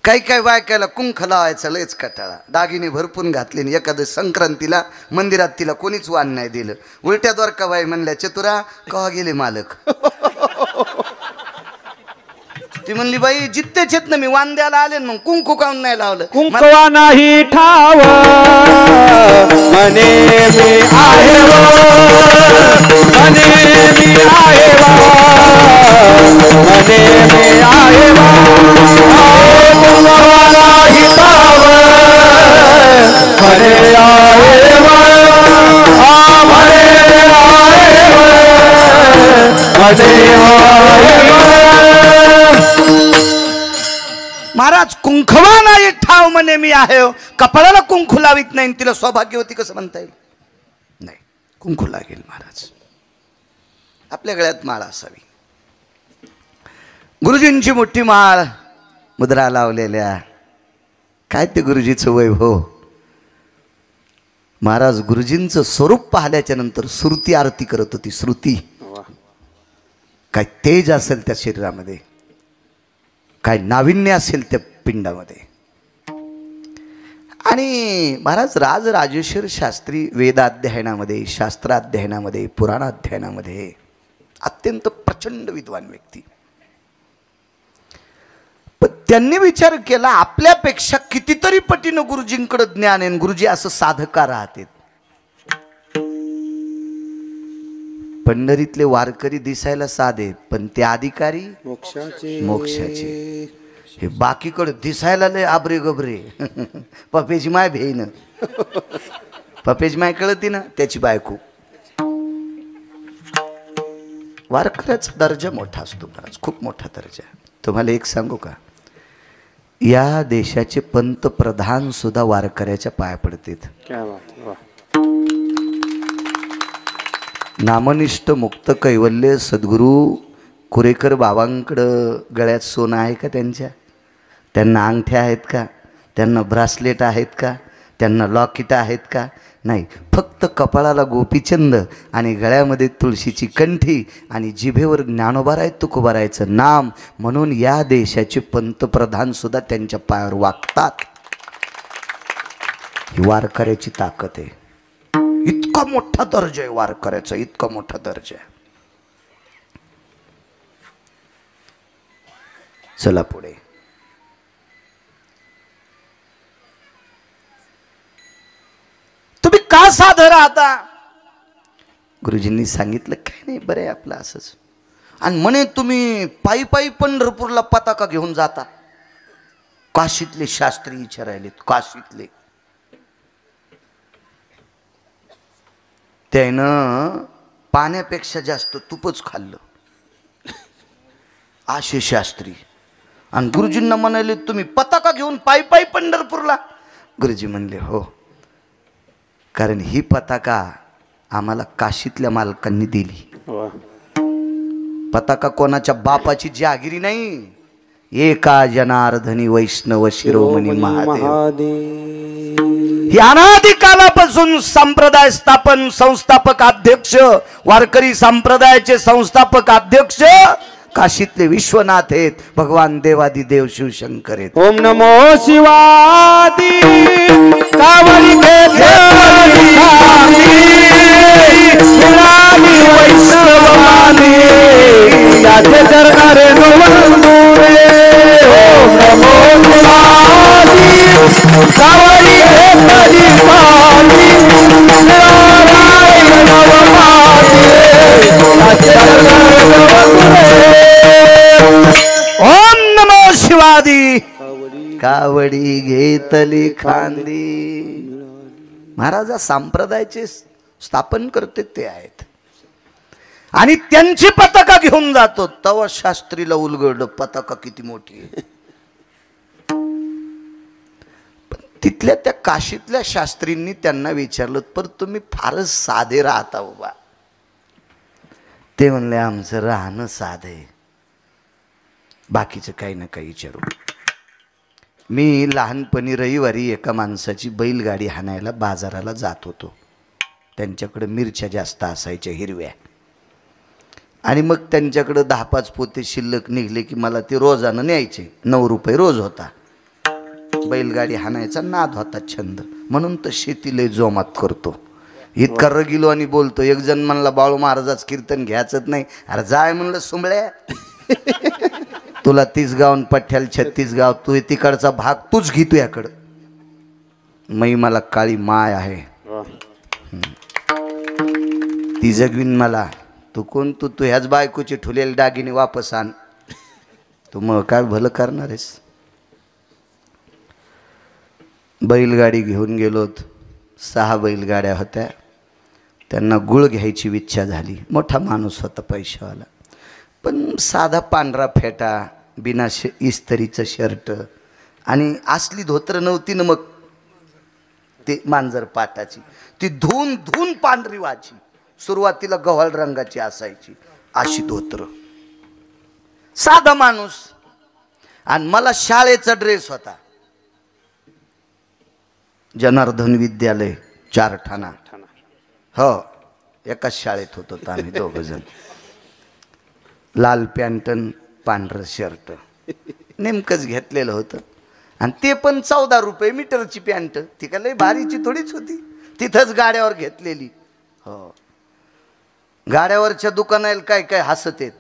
A: काही काही बायकायला कुंख लावायचा लयच कटाळा. दागिने भरपूर घातले, एखादं संक्रांतीला मंदिरात तिला कोणीच वाण नाही दिलं. उलट्या द्वारकाबाई म्हणल्या चतुरा कवा गेले मालक. ती म्हणली बाई जित्तेच ना मी वाण द्यायला आले, मग कुंकू काऊन नाही लावलं?
C: कुंकवा नाही ठाव मने मी आहे मने मी आहे मने मी आहे कुंकवा नाही ठाव मने आहे
A: महाराज कुंखवा नाही ठाव म्हणे मी आहे. कपाळाला कुंकू लावित नाही, तिला सौभाग्यवती कसं म्हणता येईल? नाही, कुंकू लागेल महाराज. आपल्या गळ्यात माळ असावी. गुरुजींची मोठी माळ, मुद्रा लावलेल्या, काय ते गुरुजीचं वैभव. महाराज गुरुजींचं स्वरूप पाहिल्याच्या नंतर श्रुती आरती करत होती. श्रुती काय तेज असेल त्या शरीरामध्ये, काय नाविन्य असेल त्या पिंडामध्ये. आणि महाराज राजराजेश्वर शास्त्री वेदाध्ययनामध्ये, शास्त्राध्ययनामध्ये, पुराणाध्ययनामध्ये अत्यंत प्रचंड विद्वान व्यक्ती. पण त्यांनी विचार केला आपल्यापेक्षा कितीतरी पटीनं गुरुजींकडे ज्ञान आहे. गुरुजी असं साधका राहतात. पंढरीतले वारकरी दिसायला साधे, पण ते अधिकारी मोक्षाचे. हे बाकीकडे दिसायला लय आबरे गबरे. पपेची माय भेईन, पपेची माय कळती ना त्याची बायको. वारकऱ्याचा दर्जा मोठा असतो महाराज, खूप मोठा दर्जा. तुम्हाला एक सांगू का, या देशाचे पंतप्रधान सुद्धा वारकऱ्याच्या पाया पडतात.
B: क्या बात.
A: नामनिष्ठ मुक्त कैवल्य सद्गुरू कुरेकर बाबांकडं गळ्यात सोनं आहे का? त्यांना अंगठ्या आहेत का? त्यांना ब्रासलेट आहेत का? त्यांना लॉकेट आहेत का? नाही. फक्त कपाळाला गोपीचंद आणि गळ्यामध्ये तुळशीची कंठी आणि जिभेवर ज्ञानोबाराय तुकोबारायचं नाम. म्हणून या देशाचे पंतप्रधान सुद्धा त्यांच्या पायावर वागतात. ही वारकऱ्याची ताकद आहे. इतका मोठा दर्जा आहे वारकऱ्याचा, इतका मोठा दर्जा आहे. चला पुढे. तुम्ही का साधं राहता? गुरुजींनी सांगितलं काय नाही, बरं आहे आपलं असंच. आणि म्हणे तुम्ही पायी पायी पंढरपूरला पताका घेऊन जाता. काशीतले शास्त्री विचारायलेत, काशीतले. त्यानं पाण्यापेक्षा जास्त तूपच खाल्लं आशे शास्त्री. आणि गुरुजींना म्हणाले तुम्ही पताका घेऊन पायी पायी पंढरपूरला. गुरुजी म्हणले हो, कारण ही पताका आम्हाला काशीतल्या मालकांनी दिली. पताका कोणाच्या बापाची जहागिरी नाही. एका जनार्दनी वैष्णव शिरोमणी महादेव. ही अनादी कालापासून संप्रदाय स्थापन संस्थापक अध्यक्ष, वारकरी संप्रदायाचे संस्थापक अध्यक्ष काशीतले विश्वनाथ आहेत, भगवान देवादी देव शिवशंकर आहेत.
C: ओम नमो शिवादी कावडी वैष्णवानी याचे चरणारे नवंदुरे. ओम नमो शिवादी कावडी
A: ओम नमो शिवादी कावडी घेतली खांदी. महाराजा संप्रदायाचे स्थापन करते ते आहेत आणि त्यांची पताका घेऊन जातो. तवा शास्त्रीला उलगडलं पताका किती मोठी आहे. तिथल्या त्या काशीतल्या शास्त्रींनी त्यांना विचारलं, पर तुम्ही फारच साधे राहता बाबा. ते म्हणले आमचं राहणं साधे, बाकीचं काही ना काही विचारू. मी लहानपणी रविवारी एका माणसाची बैलगाडी हाणायला बाजाराला जात होतो. त्यांच्याकडे मिरच्या जास्त असायच्या हिरव्या, आणि मग त्यांच्याकडे 10-5 पोते शिल्लक निघले की मला ते रोजानं न्यायचे. 9 रुपये रोज होता. बैलगाडी हाणायचा नाद होता, छंद, म्हणून तर शेती लय जोमात करतो. इतका रगिलो आणि बोलतो. एक जण म्हणला बाळू महाराजाच कीर्तन घ्यायचंच नाही. अरे जाय म्हणलं सुंबळ्या, तुला 30 गाव पठ्ठ्याला 36 गाव, तू तिकडचा भाग तूच घेतो याकडं. मै मला काळी माय आहे ती जगवीन मला. तू कोण? तू ह्याच बायकोची ठुलेली दागिने वापस आण. तू मग काय भलं करणार आहेस. बैलगाडी घेऊन गेलोत. 6 बैलगाड्या होत्या. त्यांना गुळ घ्यायची इच्छा झाली. मोठा माणूस होता, पैशावाला, पण साधा पांढरा फेटा, बिना इस्त्रीचं शर्ट आणि असली धोतर नव्हती ना. मग ते मांजर पाटाची, ती धुवून धुवून पांढरी व्हायची. सुरुवातीला गव्हाळ रंगाची असायची अशी धोतर. साधा माणूस. आणि मला शाळेचा ड्रेस होता. जनार्दन विद्यालय 4 ठाणा. हो, एकाच शाळेत होतो आम्ही 2 जण. लाल पॅन्ट पांढरं शर्ट नेमकंच घेतलेलं होतं. आणि ते पण 14 रुपये मीटरची पॅन्ट. ती का लय भारीची थोडीच होती. तिथंच गाड्यावर घेतलेली. हो, गाड्यावरच्या दुकानाला काय काय हसत आहेत,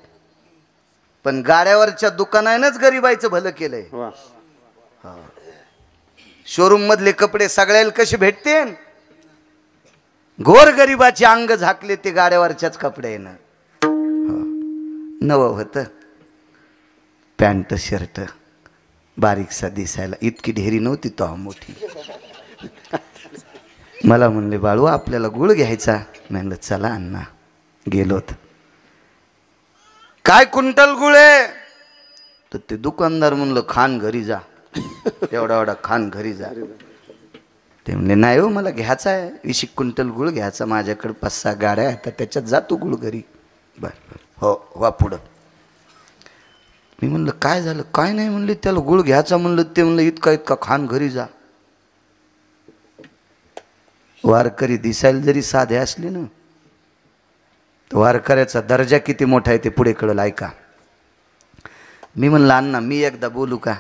A: पण गाड्यावरच्या दुकानानंच गरिबाईचं भलं केलंय. शोरूम मधले कपडे सगळ्याला कसे भेटते. गोर गरिबाचे अंग झाकले ते गाड्यावरच्याच कपड्यानं. नवं होतं पॅन्ट शर्ट, बारीकसा दिसायला. इतकी ढेरी नव्हती तो मोठी. मला म्हणले बाळू आपल्याला गुळ घ्यायचा. म्हणलं चला अण्णा. गेलोत. काय क्विंटल गुळ आहे? तर ते दुकानदार म्हणलं खान घरी जा. एवढा एवढा खान घरी जा. ते म्हणले नाही हो, मला घ्यायचा आहे 20 क्विंटल गुळ घ्यायचा. माझ्याकडे 5-6 गाड्या आहेत, त्याच्यात जातो गुळ घरी. बरं हो, वा पुढं. मी म्हणलं काय झालं? काय नाही म्हणले, त्याला गुळ घ्यायचा म्हणलं. ते म्हणलं इतका इतका खान घरी जा. वारकरी दिसायला जरी साधे असले ना, तर वारकऱ्याचा दर्जा किती मोठा आहे ते पुढे कळलं. ऐका. मी म्हणलं अण्णा मी एकदा बोलू का?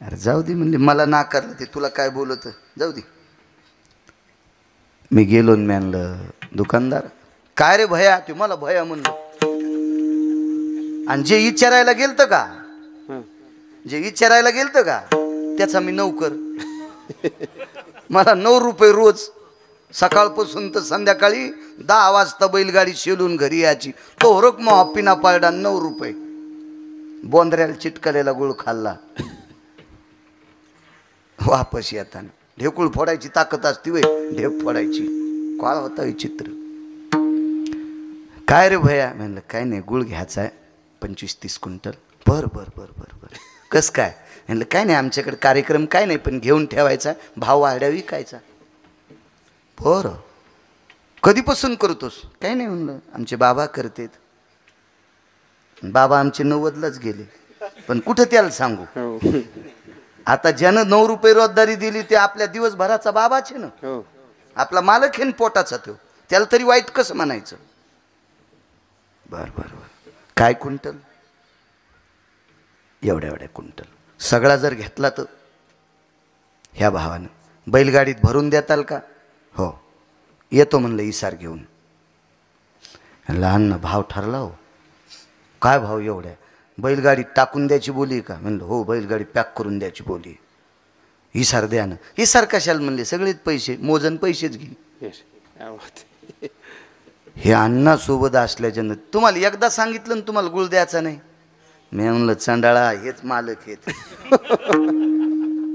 A: अरे जाऊ दे म्हणले. मला नाकारलं ते. तुला काय बोलत, जाऊ दे. मी गेलो मी म्हणलं दुकानदार काय रे भया? ते मला भया म्हणलं. आणि जे विचारायला गेलतं का, जे विचारायला गेलतं का त्याचा मी नौकर. मला 9 रुपये रोज सकाळपासून तर संध्याकाळी 10 वाजता बैलगाडी शेलून घरी यायची. तो होरक मग पिना पारडा 9 रुपये. बोंदऱ्याला चिटकलेला गुळ खाल्ला. वापस येताना ढेकूळ फोडायची ताकद असती वय, ढेक फोडायची. काळ होता विचित्र. काय रे भैया? म्हणलं काय नाही, गुळ घ्यायचा आहे 25-30 क्विंटल. बर बर बर बर बर. कस काय? म्हणलं काय नाही, आमच्याकडे कार्यक्रम काय नाही, पण घेऊन ठेवायचा, भाव वाढ्या विकायचा. बरं, कधीपासून करतोस? काही नाही म्हणलं, आमचे बाबा करतेत. बाबा आमचे 90लाच गेले, पण कुठं त्याला सांगू. आता ज्यानं 9 रुपये रोजदारी दिली ते आपल्या दिवसभराचा बाबाचे ना. आपला मालक आहे पोटाचा तो, त्याला तरी वाईट कसं म्हणायचं. बर बर बर. काय क्विंटल? एवढ्या क्विंटल. सगळा जर घेतला तर ह्या भावानं बैलगाडीत भरून देताल का? हो येतो म्हणलं इसार घेऊन. लहान भाव ठरला हो. काय भाव एवढ्या? बैलगाडीत टाकून द्यायची बोली का? म्हणलं हो, बैलगाडी पॅक करून द्यायची बोली. इसार द्या ना. इसार कशाला म्हणले? सगळेच पैसे मोजन, पैसेच घे. हे अण्णा सोबत असल्याच्यानं तुम्हाला एकदा सांगितलं ना तुम्हाला गुळ द्यायचा नाही. मी म्हणलं चंडाळा, हेच मालक आहेत.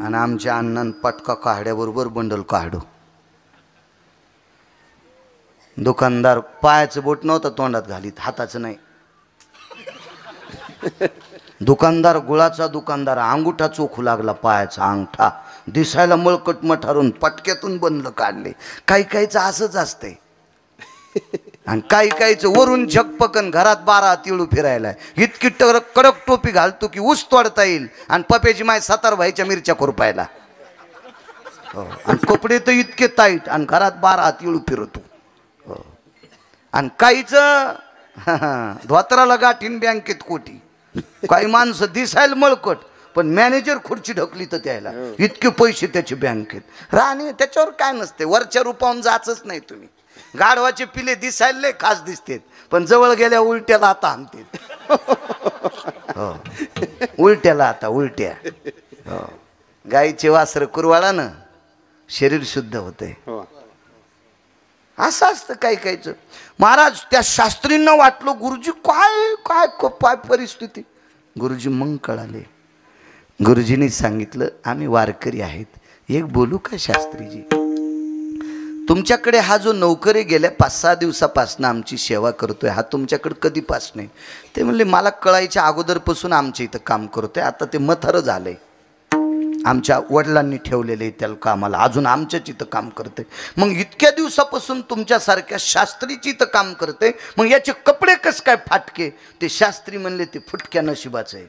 A: आणि आमच्या अण्णान पटका काढ्याबरोबर बंडल काढू. दुकानदार पायाचं बोट नव्हतं तोंडात घालीत, हाताचं नाही. दुकानदार गुळाचा दुकानदार अंगुठा चोखू लागला, पायाचा अंगठा दिसायला मळकट मठारून पटक्यातून बंद काढले. काही काहीचं असंच असतंय. आणि काही काहीचं वरून झकपकन घरात 12 तिळू फिरायला. इतकी कडक टोपी घालतो की ऊस तोडता येईल, आणि पप्याची माय 7 भाईच्या मिरच्या खुरपायला. आणि कपडे तर इतके ताईट, आणि घरात 12 तिळू फिरतो. आणि काहीच धोत्राला गाठीन बँकेत कोटी. काही माणसं दिसायला मळकट, पण मॅनेजर खुर्ची ढकली तर त्याला इतके पैसे त्याचे बँकेत राहणे. त्याच्यावर काय नसते, वरच्या रूपावून जाचच नाही तुम्ही. गाढवाचे पिले दिसायला लय खास दिसतेत, पण जवळ गेल्या उलट्याला आता आणते. हो उलट्याला आता उलट्या. हो गाईचे वासर कुरवाळा ना शरीर शुद्ध होते. असं असतं काही काहीचं. महाराज त्या शास्त्रींना वाटलं गुरुजी काय काय काय परिस्थिती. गुरुजी मग कळाले. गुरुजींनी सांगितलं आम्ही वारकरी आहेत, एक बोलू का शास्त्रीजी? तुमच्याकडे हा जो नौकरी गेल्या 5-6 दिवसापासून आमची सेवा करतोय, हा तुमच्याकडे कधीपासून आहे? ते म्हणले मला कळायच्या अगोदरपासून आमच्या इथं काम करतोय. आता ते मथारं झालंय, आमच्या वडिलांनी ठेवलेले त्याला कामाला, अजून आमच्याच इथं काम करते. मग इतक्या दिवसापासून तुमच्यासारख्या शास्त्रीची इथं काम करते, मग याचे कपडे कस काय फाटके? ते शास्त्री म्हणले ते फुटक्या नशिबाचं आहे.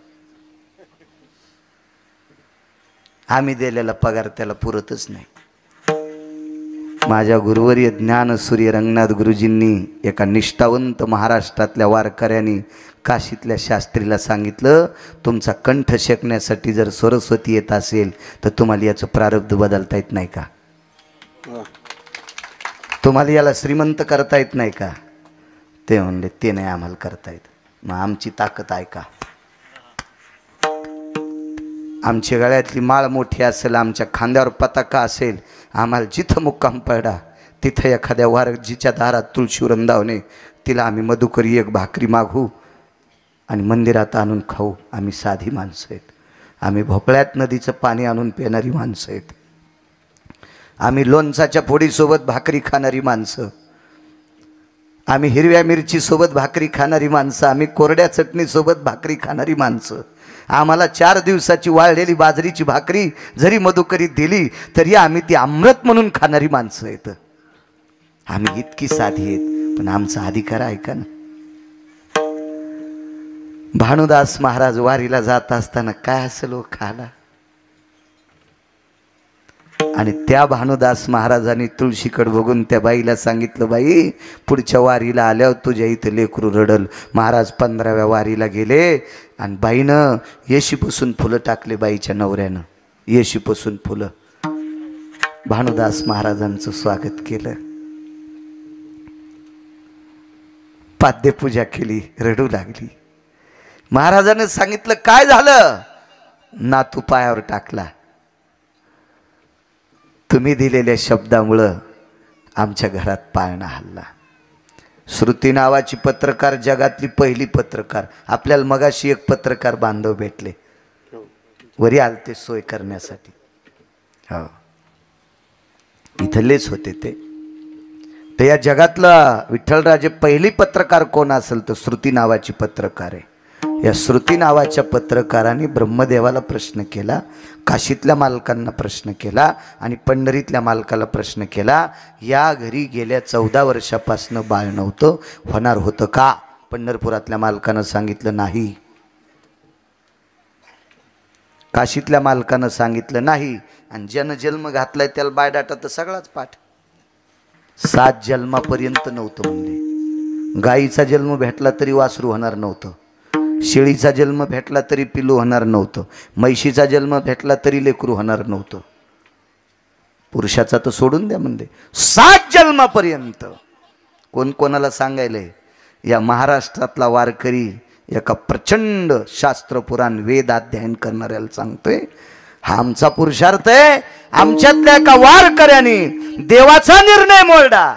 A: आम्ही दिलेला पगार त्याला पुरतच नाही. माझ्या गुरुवर्य ज्ञानसूर्य रंगनाथ गुरुजींनी एका निष्ठावंत महाराष्ट्रातल्या वारकऱ्यांनी काशीतल्या शास्त्रीला सांगितलं, तुमचा कंठ शेकण्यासाठी जर सरस्वती येत असेल तर तुम्हाला याचं प्रारब्ध बदलता येत नाही का? तुम्हाला याला श्रीमंत करता येत नाही का? ते म्हणले ते नाही आम्हाला करता येत. मग आमची ताकद आहे का? आमच्या गळ्यातली माळ मोठी असेल, आमच्या खांद्यावर पताका असेल, आम्हाला जिथं मुक्काम पडा तिथं एखाद्या वारजीच्या दारात तुळशी वृंदावने, तिला आम्ही मधुकरी 1 भाकरी मागू आणि मंदिरात आणून खाऊ. आम्ही साधी माणसं आहेत. आम्ही भोपळ्यात नदीचं पाणी आणून पिणारी माणसं आहेत. आम्ही लोणचाच्या पोळीसोबत भाकरी खाणारी माणसं. आम्ही हिरव्या मिरचीसोबत भाकरी खाणारी माणसं. आम्ही कोरड्या चटणीसोबत भाकरी खाणारी माणसं. आम्हाला 4 दिवसाची वाळलेली बाजरीची भाकरी जरी मधुकरीत दिली तरी आम्ही ती अमृत म्हणून खाणारी माणसं आहेत. आम्ही इतकी साधी आहेत, पण आमचा अधिकार आहे का ना? भानुदास महाराज वारीला जात असताना काय असेल हो खाला? आणि त्या भानुदास महाराजांनी तुळशीकडे बघून त्या बाईला सांगितलं, बाई पुढच्या वारीला आल्यावर तुझ्या इथं लेकरू रडल. महाराज 15व्या वारीला गेले आणि बाईनं येशीपासून फुलं टाकले. बाईच्या नवऱ्यानं येशीपासून फुलं. भानुदास महाराजांचं स्वागत केलं, पाद्यपूजा केली, रडू लागली. महाराजांनी सांगितलं काय झालं? नातू पायावर टाकला. तुम्ही दिलेल्या शब्दामुळं आमच्या घरात पाळणा हल्ला. श्रुती नावाची पत्रकार, जगातली पहिली पत्रकार. आपल्याला मगाशी एक पत्रकार बांधव भेटले, वरी आलते सोय करण्यासाठी. हो, इथलेच होते ते. तर या जगातला विठ्ठलराजे पहिली पत्रकार कोण असेल तर श्रुती नावाची पत्रकार आहे. या श्रुती नावाच्या पत्रकाराने ब्रह्मदेवाला प्रश्न केला, काशीतल्या मालकांना प्रश्न केला आणि पंढरीतल्या मालकाला प्रश्न केला. या घरी गेल्या 14 वर्षापासून बाळ नव्हतं, होणार होतं का? पंढरपुरातल्या मालकानं सांगितलं नाही, काशीतल्या मालकानं सांगितलं नाही. आणि ज्यानं जन्म घातलाय त्याला बायडाटा तर सगळाच पाठ. 7 जन्मापर्यंत नव्हतं म्हणजे. गाईचा जन्म भेटला तरी वासरू होणार नव्हतं, शेळीचा जन्म भेटला तरी पिलू होणार नव्हतं, म्हैशीचा जन्म भेटला तरी लेकरू होणार नव्हतं. पुरुषाचा तर सोडून द्या म्हणजे 7 जन्मापर्यंत. कोण कोणाला सांगायलंय? या महाराष्ट्रातला वारकरी एका प्रचंड शास्त्र पुराण वेद अध्ययन करणाऱ्याला सांगतोय, हा आमचा पुरुषार्थ आहे. आमच्यातल्या एका वारकऱ्याने देवाचा निर्णय मोडला,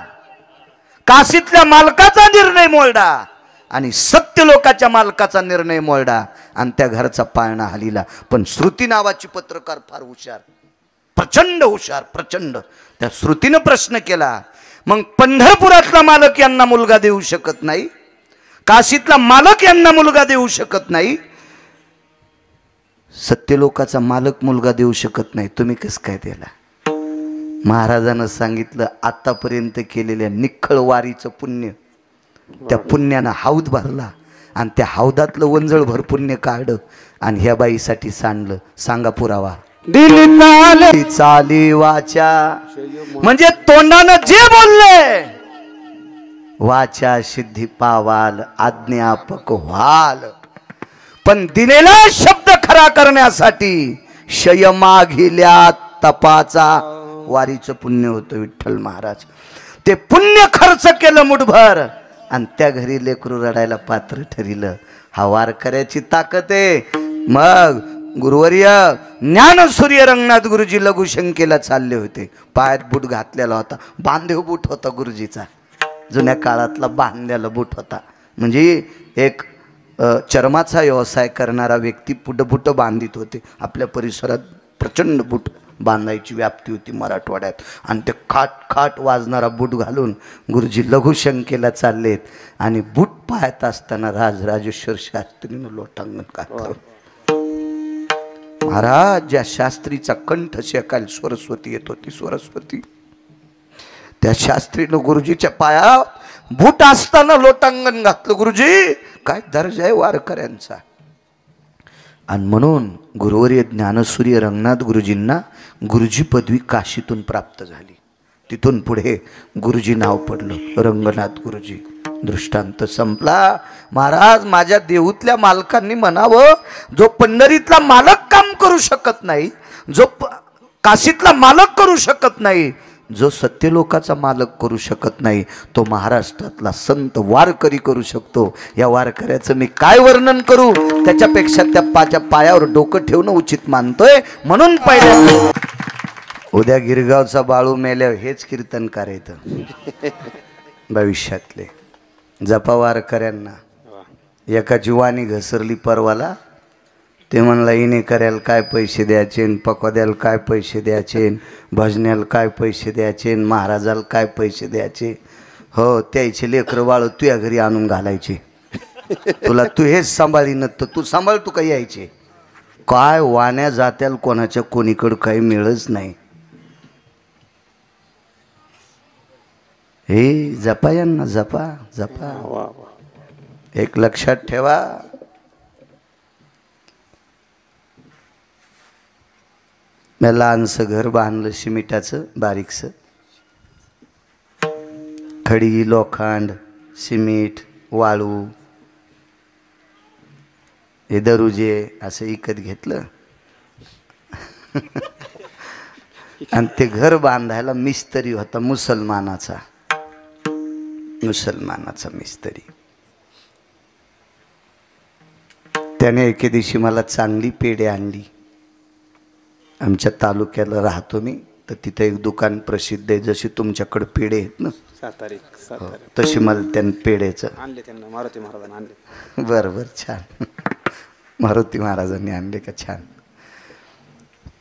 A: काशीतल्या मालकाचा निर्णय मोडला आणि सत्य लोकाच्या मालकाचा निर्णय मोडला आणि त्या घरचा पाळणा हलीला. पण श्रुती नावाची पत्रकार फार हुशार, प्रचंड हुशार, प्रचंड. त्या श्रुतीनं प्रश्न केला, मग पंढरपुरातला मालक यांना मुलगा देऊ शकत नाही, काशीतला मालक यांना मुलगा देऊ शकत नाही, सत्यलोकाचा मालक मुलगा देऊ शकत नाही, तुम्ही कसं काय दिला? महाराजानं सांगितलं, आतापर्यंत केलेल्या निखळ वारीचं पुण्य, त्या पुण्यानं हौद भरला आणि त्या हौदातलं वंजळभर पुण्य काढलं आणि ह्या बाईसाठी सांडलं. सांगा पुरावा. दिली चाली वाचा, म्हणजे तोंडानं जे बोलले वाचा सिद्धी पावाल, आज्ञापक व्हाल. पण दिलेला शब्द खरा करण्यासाठी शय मागिल्या तपाचा वारीचं पुण्य होतं. विठ्ठल महाराज ते पुण्य खर्च केलं मुठभर आणि त्या घरी लेकरू रडायला पात्र ठरिलं. हा वारकऱ्याची ताकद आहे. मग गुरुवर्य ज्ञानसूर्य रंगनाथ गुरुजी लघुशंकेला चालले होते. पायात बूट घातलेला होता, बांधीव बूट होता गुरुजीचा, जुन्या काळातला बांधलेला बूट होता. म्हणजे एक चर्माचा व्यवसाय करणारा व्यक्ती बुट बांधित होते. आपल्या परिसरात प्रचंड बूट बांधायची व्याप्ती होती मराठवाड्यात. आणि ते खाट खाट वाजणारा बूट घालून गुरुजी लघुशंकेला चाललेत आणि बूट पाहत असताना राजराजेश्वर शास्त्रीनं लोटांगण घातलं. महाराज, ज्या शास्त्रीचा कंठ शेकाल सरस्वती येत होती, सरस्वती, त्या शास्त्रीनं गुरुजीच्या पायात बूट असताना लोटांगण घातलं. गुरुजी, काय दर्जा आहे वारकऱ्यांचा. आणि म्हणून गुरुवर्य ज्ञानसूर्य रंगनाथ गुरुजींना गुरुजी पदवी काशीतून प्राप्त झाली. तिथून पुढे गुरुजी नाव पडलं रंगनाथ गुरुजी. दृष्टांत संपला. महाराज, माझ्या देऊतल्या मालकांनी म्हणावं, जो पंढरीतला मालक काम करू शकत नाही, जो काशीतला मालक करू शकत नाही, जो सत्यलोकाचा मालक करू शकत नाही, तो महाराष्ट्रातला संत वारकरी करू शकतो. या वारकऱ्याचं मी काय वर्णन करू, त्याच्यापेक्षा त्या पायावर डोकं ठेवणं उचित मानतोय. म्हणून पहिल्या उद्या गिरगावचा बाळू मेल्यावर हेच कीर्तन करायचं भविष्यातले. जपा वारकऱ्यांना. एका जीवानी घसरली परवाला, ते म्हणला हिने करायला काय पैसे द्यायचे, पकवाद्याला काय पैसे द्यायचे, भजन्याला काय पैसे द्यायचे, महाराजाला काय पैसे द्यायचे. हो, त्याचे लेकरं बाळ तुझ्या घरी आणून घालायचे. तुला तू हेच सांभाळीन तर तू सांभाळ, तू काही यायचे काय वाण्या जात्याल कोणाच्या कोणीकडं काही मिळच नाही. हे जपा यांना, जपा जपा. एक लक्षात ठेवा, मी लहानसं घर बांधलं सिमिटाचं, बारीकसं. खडी, लोखंड, सिमीट, वाळू, हे दरुजे असं विकत घेतलं आणि ते घर बांधायला मिस्त्री होता मुसलमानाचा मिस्त्री. त्याने एके दिवशी मला चांगली पेढे आणली. आमच्या तालुक्याला राहतो मी, तर तिथं एक दुकान प्रसिद्ध आहे. जशी तुमच्याकडे पेढे आहेत ना,
B: सातारी
A: तशी मला त्यांनी पेढ्याचं
B: आणले, त्यांना मारुती महाराजांना आणले.
A: बरं बरं, छान. मारुती महाराजांनी आणले का? छान.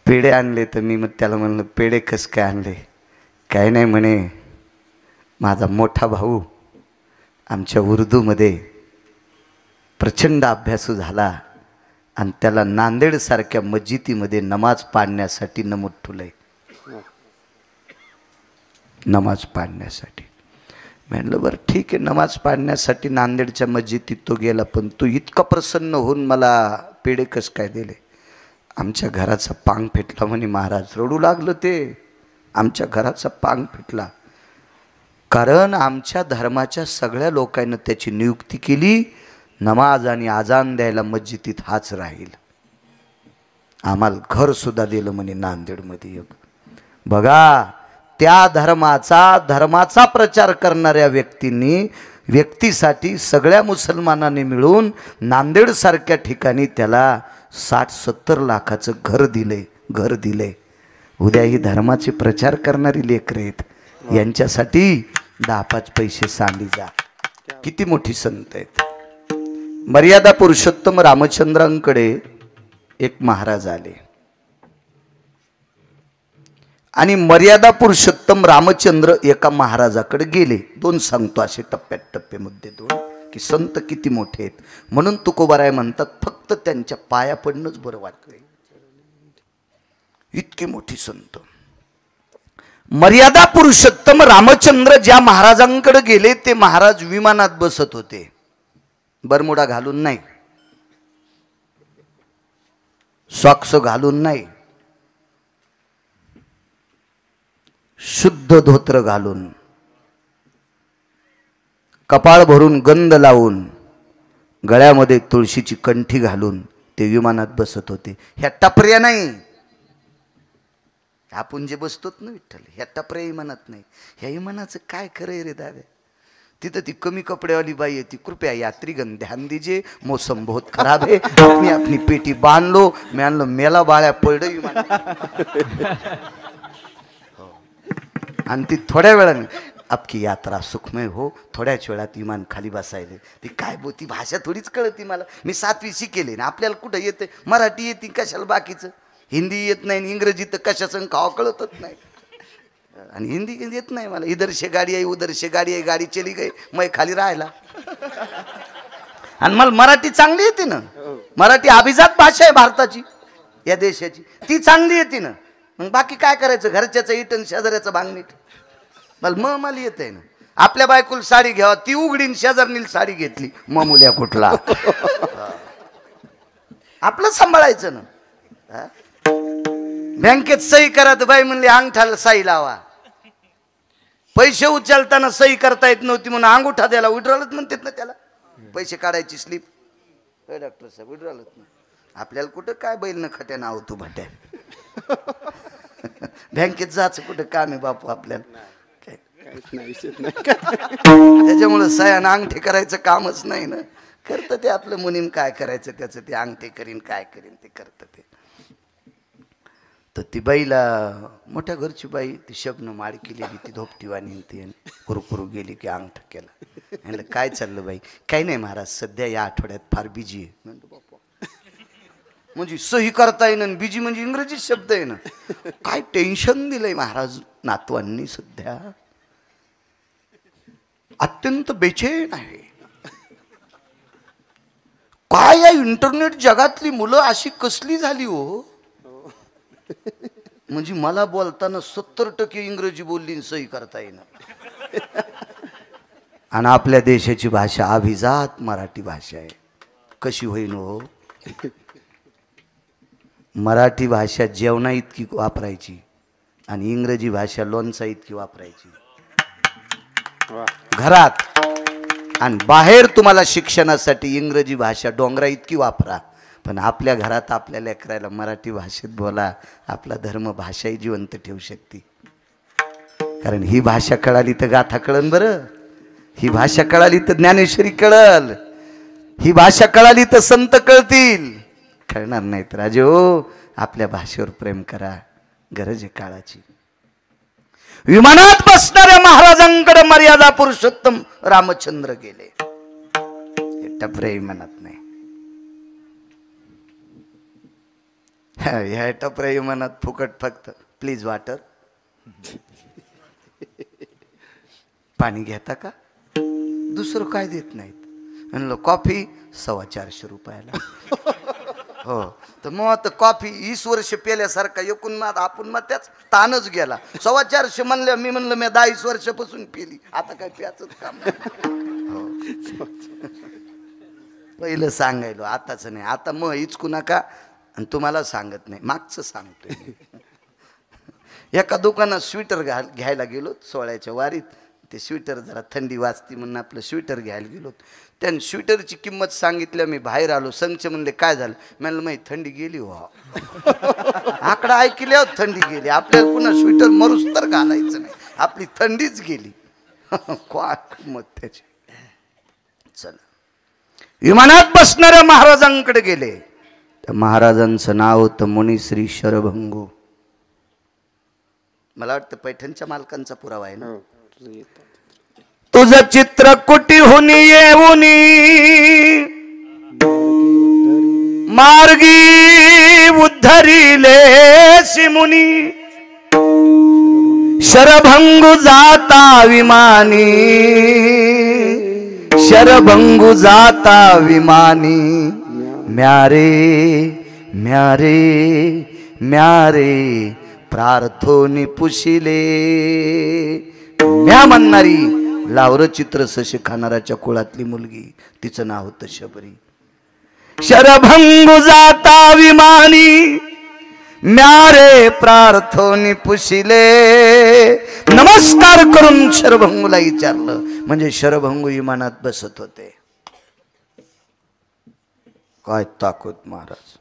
A: पेढे आणले. तर मी मग त्याला म्हणलं पेढे कसं काय आणले? काय नाही म्हणे, माझा मोठा भाऊ आमच्या उर्दूमध्ये प्रचंड अभ्यासू झाला आणि त्याला नांदेडसारख्या मस्जिदीमध्ये नमाज पाडण्यासाठी नमूद ठेवलंय. नमाज पाडण्यासाठी. म्हणलं बरं ठीक आहे, नमाज पाडण्यासाठी नांदेडच्या मस्जिदीत तो गेला, पण तू इतका प्रसन्न होऊन मला पेढे कसं काय दिले? आमच्या घराचा पांग फेटला म्हणे महाराज. रडू लागलं ते. आमच्या घराचा पांग फेटला, कारण आमच्या धर्माच्या सगळ्या लोकांनी त्याची नियुक्ती केली, नमाज आणि आजान द्यायला मस्जिदीत हाच राहील. आम्हाला घरसुद्धा दिलं म्हणे नांदेडमध्ये एक. बघा, त्या धर्माचा प्रचार करणाऱ्या व्यक्तीसाठी सगळ्या मुसलमानांनी मिळून नांदेडसारख्या ठिकाणी त्याला 60-70 लाखाचं घर दिले. उद्या ही धर्माचे प्रचार करणारी लेकरं आहेत, यांच्यासाठी 10-5 पैसे सांडी जा. किती मोठी संत आहेत. मर्यादा पुरुषोत्तम रामचंद्रांकडे एक महाराज आले आणि मर्यादा पुरुषोत्तम रामचंद्र एका महाराजाकडे गेले. 2 सांगतो असे टप्पे मुद्दे 2 की संत किती मोठे आहेत. म्हणून तुकोबाराय म्हणतात फक्त त्यांच्या पाया पडणंच बरं वाटतंय, इतके मोठी संत. मर्यादा पुरुषोत्तम रामचंद्र ज्या महाराजांकडे गेले ते महाराज विमानात बसत होते, बरमुडा घालून नाही, सॉक्स घालून नाही, शुद्ध धोत्र घालून, कपाळ भरून गंध लावून, गळ्यामध्ये तुळशीची कंठी घालून ते विमानात बसत होते. ह्या टपऱ्या नाही, आपण जे बसतोत ना विठ्ठल, ह्या टपऱ्या इमानात नाही. ह्या इमानाचं काय खरंय रे दादा? तिथं ती कमी कपड्यावाली बाई आहे ती, कृपया यात्रीगण ध्यान दीजिए, मौसम बहुत खराब है, मी अपनी पेटी बांध लो. मी आणलं मेला बाळ्या पडलं विमान. आणि ती थोड्या वेळाने आपकी यात्रा सुखमय हो, थोड्याच वेळात विमान खाली बसायले. ती काय ती भाषा थोडीच कळती मला. मी 7वी शिकेले ना, आपल्याला कुठं येते? मराठी येते कशाला, बाकीचं हिंदी येत नाही, इंग्रजी तर कशाचं खावा कळतच नाही, आणि हिंदी येत नाही मला. इधर से गाडी आहे, उधर से गाडी आहे, गाडी चली गई, मैं खाली राहिला. आणि मला मराठी चांगली येते ना, मराठी अभिजात भाषा आहे भारताची, या देशाची, ती चांगली येते ना. मग बाकी काय करायचं? घरच्याचं इटन शेजाऱ्याचं भांगणीट. मला येत आहे ना. आपल्या बायकोला साडी घ्यावा, ती उघडीन, शेजारणीला साडी घेतली, मुल्या कुठला. आपलं सांभाळायचं ना. बँकेत सही करा तर बाई म्हणली अंगठाला सही लावा. पैसे उचलताना सही करता येत नव्हती म्हणून अंगुठा द्यायला विड्रॉलच म्हणतात ना त्याला. पैसे काढायची स्लिप, डॉक्टर साहेब विड्रॉलच नाही. आपल्याला कुठं काय बैल न खट्या नाव तू भाट्या. बँकेत जायचं कुठं काम आहे बापू आपल्याला? त्याच्यामुळं सयानं अंगठे करायचं कामच नाही ना. करतं ते आपलं मुनीम, काय करायचं त्याचं ते अंगठे करीन, काय करीन ते करतं ते. तर ती बाईला, मोठ्या घरची बाई, ती शबनं माळ केलेली, ती धोपटीवाणी, ती कुरकुरू गेली की अंगठा केला. म्हणलं काय चाललं बाई? काही नाही महाराज, सध्या या आठवड्यात फार बिजी आहे. म्हणतो बापा, म्हणजे सही करता येईन, बिजी म्हणजे इंग्रजी शब्द आहे ना. काय टेन्शन दिलंय महाराज नातवांनी सध्या, अत्यंत बेचैन आहे. काय या इंटरनेट जगातली मुलं अशी कसली झाली हो? म्हणजे मला बोलताना 70% इंग्रजी बोलली, सही करता येईना. आणि आपल्या देशाची भाषा अभिजात मराठी भाषा आहे. कशी होईन हो? मराठी भाषा जेवणा इतकी वापरायची आणि इंग्रजी भाषा लोणचा इतकी वापरायची घरात, आणि बाहेर तुम्हाला शिक्षणासाठी इंग्रजी भाषा डोंगरा इतकी वापरा. पण आपल्या घरात आपल्या लेकराला मराठी भाषेत बोला, आपला धर्म भाषाही जिवंत ठेवू शकते. कारण ही भाषा कळाली तर गाथा कळन बरं, ही भाषा कळाली तर ज्ञानेश्वरी कळल, ही भाषा कळाली तर संत कळतील. कळणार नाहीत राजे हो. आपल्या भाषेवर प्रेम करा, गरज आहे काळाची. विमानात बसणाऱ्या महाराजांकडे मर्यादा पुरुषोत्तम रामचंद्र गेले. टपरे विमानात नाही, ह्या टपरे विमानात फुकट फक्त प्लीज वॉटर, पाणी घेता का, दुसरं काय देत नाहीत. म्हणलं कॉफी 450 रुपयाला. हो तर मग आता कॉफी 20 वर्ष पेल्यासारखा एकूण मग आपण मग त्याच ताणच गेला. 450 म्हणलं, मी म्हणलं मी 10 वर्षापासून पिली, आता काय प्याच काम हो. पहिलं सांगायलो, आताच नाही. आता मग इचकू नका आणि तुम्हाला सांगत नाही, मागचं सांगतोय. एका दुकानात स्वेटर घ्यायला गेलो सोहळ्याच्या वारीत. ते स्वेटर जरा थंडी वाजती म्हणून आपलं स्वेटर घ्यायला गेलो. त्याने स्वेटरची किंमत सांगितलं, मी बाहेर आलो. संच म्हणले काय झालं, म्हणलं माहिती थंडी गेली. हो आकडा ऐकल्यावर थंडी गेली. आपल्याला पुन्हा स्वेटर मरूस तर घालायचं नाही, आपली थंडीच गेली. काय किंमत त्याची. चला विमानात बसणाऱ्या महाराजांकडे गेले. त्या महाराजांचं नाव होतं मुनिश्री शरभंगू. मला वाटतं पैठणच्या मालकांचा पुरावा आहे ना. तुझं चित्र कुटीहून येऊनी मार्गी उद्धरिले सिमुनी, शरभंगू जाता विमानी, शरभंगू जाता विमानी, म्यारे म्यारे म्यारे प्रार्थोनी पुशिले. म्या म्हणणारी लावर चित्र सशे खाणाराच्या कुळातली मुलगी, तिचं नाव होतं शबरी. शरभंगू जाता विमानी, म्यारे प्रार्थोनी पुशिले. नमस्कार करून शरभंगूला विचारलं, म्हणजे शरभंगू विमानात बसत होते. काय ताकद महाराज.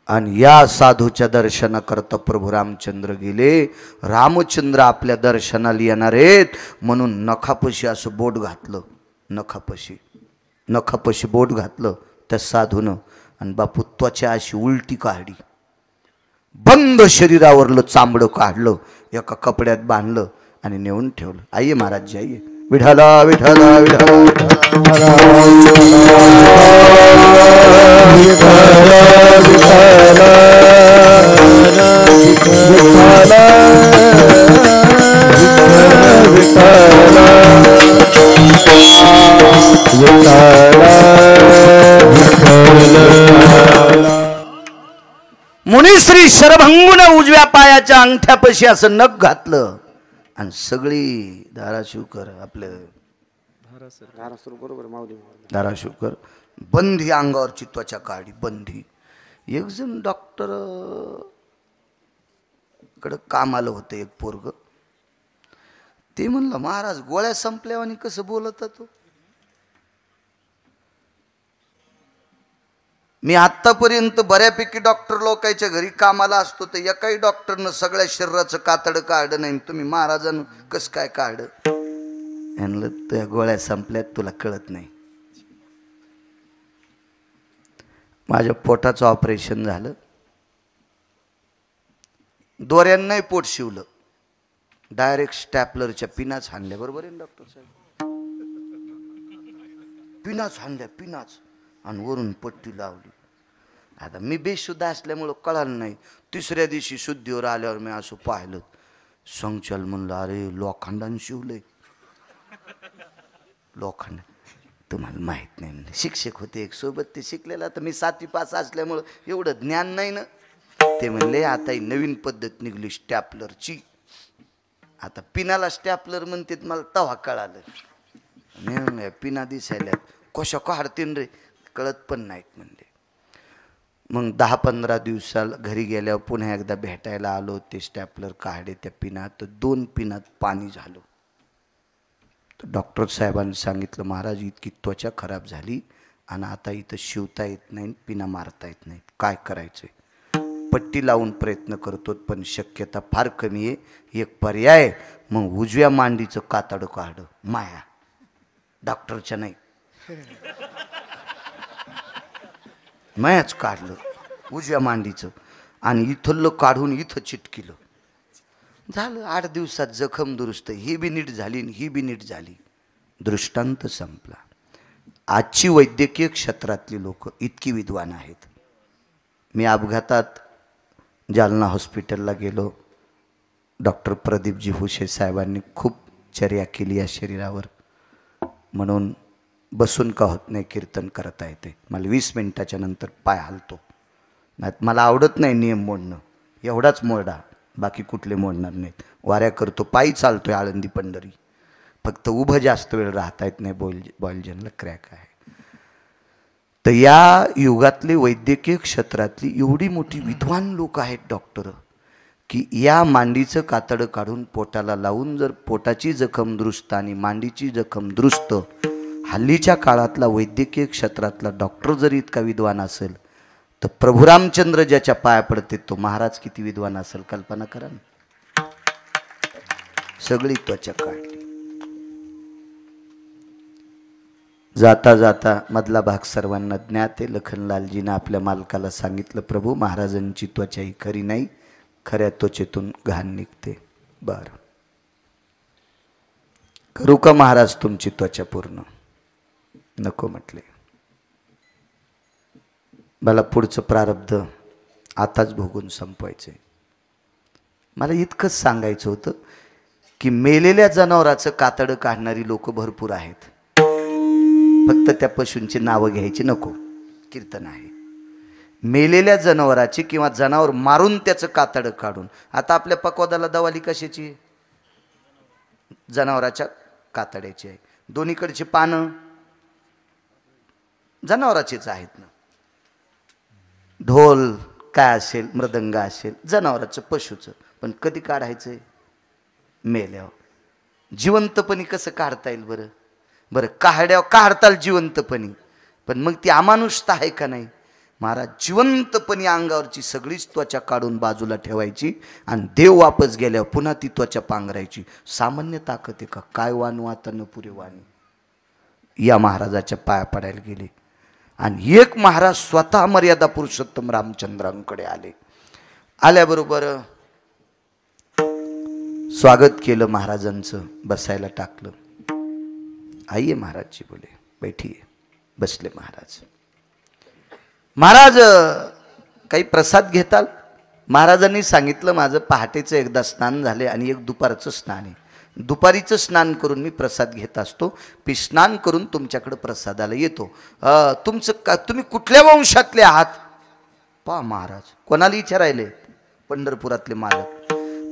A: आणि या साधूच्या दर्शनाकरता प्रभू रामचंद्र गेले. रामचंद्र आपल्या दर्शनाला येणार आहेत म्हणून नखापशी असं बोट घातलं. नखापशी बोट घातलं त्या साधूनं. आणि बापू त्वचा अशी उलटी काढली, बंद शरीरावरलं चांबडं काढलं, एका कपड्यात बांधलं आणि नेऊन ठेवलं. आइये महाराज जी आइये. विठाला विठाला विठाला मुनिश्री शरभंगूने उजव्या पायाच्या अंगठ्यापाशी असं नख घातलं आणि सगळी धाराशिवकर आपले धाराशिवकर बंदी अंगावरची त्वचा काढली. बंदी. एक जण डॉक्टर कडे कामाला होतं एक पोरग. ते म्हणलं महाराज गोळ्या संपल्यावर आणि कसं बोलत तो. मी आत्तापर्यंत बऱ्यापैकी डॉक्टर लोकांच्या घरी कामाला असतो तर एकाही डॉक्टरनं सगळ्या शरीराचं कातड काढलं नाही. तुम्ही महाराजांना कसं काय काढलं. म्हणलं त्या गोळ्या संपल्यात तुला कळत नाही. माझ्या पोटाचं ऑपरेशन झालं. दोऱ्यांनाही पोट शिवलं. डायरेक्ट स्टॅपलरच्या पिनाच हाणल्या. बरोबर आहे डॉक्टर साहेब. पिनाच हाणल्या पिनाच आणि वरून पट्टी लावली. आता मी बेशुद्ध असल्यामुळं कळालं नाही. तिसऱ्या दिवशी शुद्धीवर आल्यावर मी असं पाहिलं. संचल म्हणलं अरे लोखंडानं शिवलंय. लोखंड तुम्हाला माहित नाही म्हणजे. शिक्षक होते एक सोबत, ते शिकलेला. तर मी 7वी पास असल्यामुळं एवढं ज्ञान नाही ना. ते म्हणले आता ही नवीन पद्धत निघली स्टॅपलरची. आता पिनाला स्टॅपलर म्हणते. मला तवा कळालं. मी म्हणलं पिना दिसायला कशा काढतीन रे, कळत पण नाहीत म्हणले. मग 10-15 दिवसाला घरी गेल्यावर पुन्हा एकदा भेटायला आलो. ते स्टॅपलर काढले त्या पिनात. 2 पिनात पाणी झालं. तर डॉक्टर साहेबांनी सांगितलं महाराज इतकी त्वचा खराब झाली आणि आता इथं शिवता येत नाही, पिना मारता येत नाही, काय करायचंय. पट्टी लावून प्रयत्न करतो पण शक्यता फार कमी आहे. एक पर्याय मग उजव्या मांडीचं कातडं काढलं. माया डॉक्टरच्या नाही, मायाच काढलं उजव्या मांडीचं आणि इथलं काढून इथं चिटकिलं. झालं 8 दिवसात जखम दुरुस्त, ही बी नीट झाली आणि ही बी नीट झाली. दृष्टांत संपला. आजची वैद्यकीय क्षेत्रातली लोक इतकी विद्वान आहेत. मी अपघातात जालना हॉस्पिटलला गेलो. डॉक्टर प्रदीपजी हुशे साहेबांनी खूप चर्या केली या शरीरावर, म्हणून बसून का होत नाही कीर्तन करता येते. मला 20 मिनिटाच्या नंतर पाय हलतो. नाही मला आवडत नाही नियम मोडणं, एवढाच मोडा, बाकी कुठले मोडणार नाहीत. वाऱ्या करतो, पायी चालतोय आळंदी पंढरी. फक्त उभं जास्त वेळ राहता येत नाही, बॉयलजनला क्रॅक आहे. तर या युगातली वैद्यकीय क्षेत्रातली एवढी मोठी विद्वान लोक आहेत डॉक्टर, की या मांडीचं कातडं काढून पोटाला लावून जर पोटाची जखम दुरुस्त आणि मांडीची जखम दुरुस्त, हल्लीच्या काळातला वैद्यकीय क्षेत्रातला डॉक्टर जर इतका विद्वान असेल तर प्रभू रामचंद्र ज्याच्या पाया पडते तो महाराज किती विद्वान असेल कल्पना करा ना. सगळी त्वचा काढली. जाता जाता मधला भाग सर्वांना ज्ञात आहे. लखनलालजीनं आपल्या मालकाला सांगितलं, प्रभू महाराजांची त्वचा ही खरी नाही, खऱ्या त्वचेतून घाण निघते. बर करू का महाराज तुमची त्वचा पूर्ण? नको म्हटले. मला पुढचं प्रारब्ध आताच भोगून संपवायचंय. मला इतकंच सांगायचं होतं की मेलेल्या जनावराचं कातडं काढणारी लोक भरपूर आहेत, फक्त त्या पशूंची नावं घ्यायची नको. कीर्तन आहे. मेलेल्या जनावराची किंवा जनावर मारून त्याचं कातडं काढून. आता आपल्या पकवादाला दवाली कशाची? जनावराच्या कातड्याची आहे. दोन्हीकडची पानं जनावराचीच आहेत ना. ढोल काय असेल, मृदंग असेल, जनावराचं पशुचं. पण कधी काढायचंय? मेल्यावर. जिवंतपणी कसं काढता येईल बरं? बरं काढ्यावर काढताल जिवंतपणी, पण मग ती अमानुषता आहे का नाही? महाराज जिवंतपणी अंगावरची सगळीच त्वचा काढून बाजूला ठेवायची आणि देव वापस गेल्यावर पुन्हा ती त्वचा पांघरायची. सामान्य ताकद आहे का? काय वानू आता न पुरे वाणी. या महाराजाच्या पाया पडायला गेले आणि एक महाराज स्वतः मर्यादा पुरुषोत्तम रामचंद्रांकडे आले. आल्याबरोबर स्वागत केलं महाराजांचं, बसायला टाकलं. आइए महाराज जी बोले, बैठिए. बसले महाराज. महाराज काही प्रसाद घेताल? महाराजांनी सांगितलं, माझं पहाटेचं एकदा स्नान झाले आणि एक दुपारचं स्नान आहे. दुपारीचं स्नान करून मी प्रसाद घेत असतो, मी स्नान करून तुमच्याकडे प्रसादाला येतो. तुम्ही कुठल्या वंशातले आहात? पहा महाराज कोणाला विचारायले? पंढरपुरातले मालक.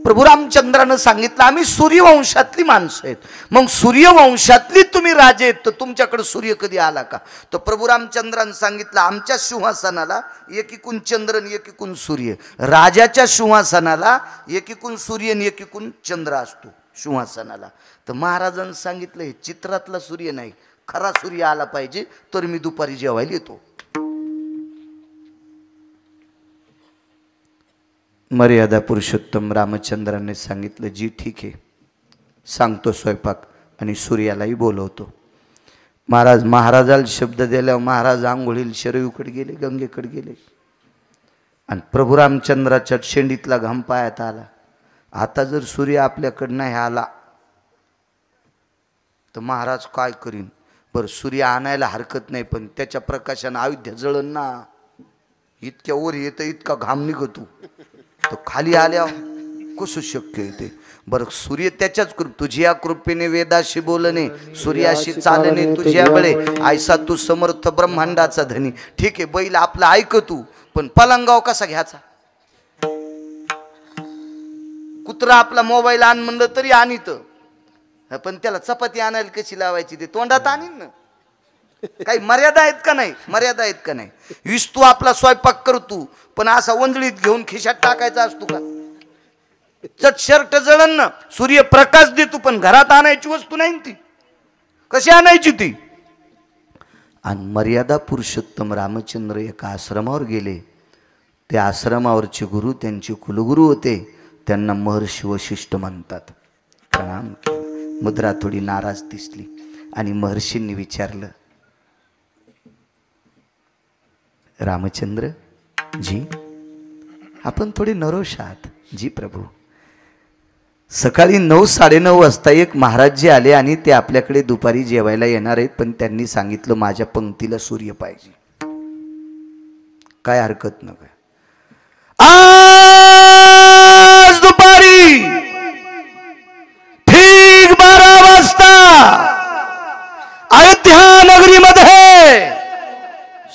A: प्रभू रामचंद्रानं सांगितलं, आम्ही सूर्यवंशातली माणसं आहेत. मग सूर्यवंशातली तुम्ही राजे आहेत, तर तुमच्याकडे सूर्य कधी आला का? तर प्रभू रामचंद्रानं सांगितलं, आमच्या सिंहासनाला एकीकूण चंद्र आणि एकीकूण सूर्य. राजाच्या सिंहासनाला एकीकूण सूर्य आणि एकीकूण चंद्र असतो सिंहासनाला. तर महाराजांनी सांगितलं, हे चित्रातला सूर्य नाही, खरा सूर्य आला पाहिजे तर मी दुपारी जेवायला येतो. मर्यादा पुरुषोत्तम रामचंद्राने सांगितलं, जी ठीक आहे, सांगतो स्वयंपाक आणि सूर्यालाही बोलवतो. महाराजाला शब्द दिल्यावर महाराज आंघोळीला शरयूकडे गेले, गंगेकडे गेले आणि प्रभू रामचंद्राच्या शेंडीतला घाम पायात आला. आता जर सूर्य आपल्याकडं नाही आला तर महाराज काय करीन? बरं सूर्य आणायला हरकत नाही, पण त्याच्या प्रकाशानं अयोध्या जळण ना. इतक्या वर येतं, इतका घाम निघतो, तो खाली आल्यावर कसं शक्य आहे ते? बरं सूर्य त्याच्याच तुझ्या कृपेने वेदाशी बोलणे, सूर्याशी चालणे तुझ्या बळे, ऐसा तू समर्थ ब्रह्मांडाचा धनी. ठीक आहे बैल आपला ऐकतू, पण पलंगाव कसा घ्यायचा? कुत्रा आपला मोबाईल आण म्हणलं तरी आणीत, पण त्याला चपाती आणायला कशी लावायची ते तोंडात आणीन ना. काही मर्यादा आहेत का नाही? मर्यादा आहेत का नाही? विस्तू आपला स्वयंपाक करतो, पण असा वंजळीत घेऊन खिशात टाकायचा असतो का? चट शर्ट जळण ना. सूर्य प्रकाश देतो, पण घरात आणायची वस्तू नाही ती. कशी आणायची ती? आणि मर्यादा पुरुषोत्तम रामचंद्र एका आश्रमावर गेले. त्या आश्रमावरचे गुरु त्यांचे कुलगुरू होते, त्यांना महर्षी वशिष्ठ म्हणतात. प्रणाम केला. मुद्रा थोडी नाराज दिसली आणि महर्षींनी विचारलं, रामचंद्र जी आपण थोडे नरोष आहात? जी प्रभू. सकाळी 9-9:30 वाजता एक महाराज जे आले आणि ते आपल्याकडे दुपारी जेवायला येणार आहेत, पण त्यांनी सांगितलं माझ्या पंक्तीला सूर्य पाहिजे. काय हरकत न काय. आज दुपारी ठीक 12 वाजता अयोध्या नगरीमध्ये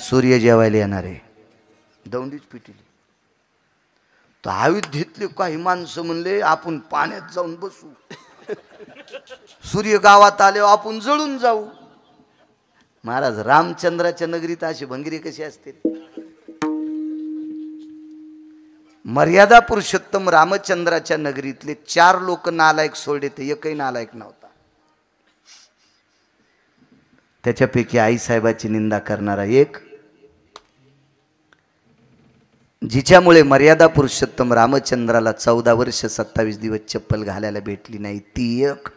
A: सूर्य जेवायला येणार आहे. दौंडीच पिटली. तर अयोध्येतले काही माणसं म्हणले आपण पाण्यात जाऊन बसू, सूर्य गावात आल्यावर आपण जळून जाऊ. महाराज रामचंद्राच्या नगरीत अशी भंगिरी कशी असते. मर्यादा पुरुषोत्तम रामचंद्राच्या नगरीतले 4 लोक नालायक सोडले, ते एकही नालायक नव्हता. त्याच्यापैकी आईसाहेबाची निंदा करणारा एक, जिच्यामुळे मर्यादा पुरुषोत्तम रामचंद्राला 14 वर्ष 27 दिवस चप्पल घालायला भेटली नाही, ती एक.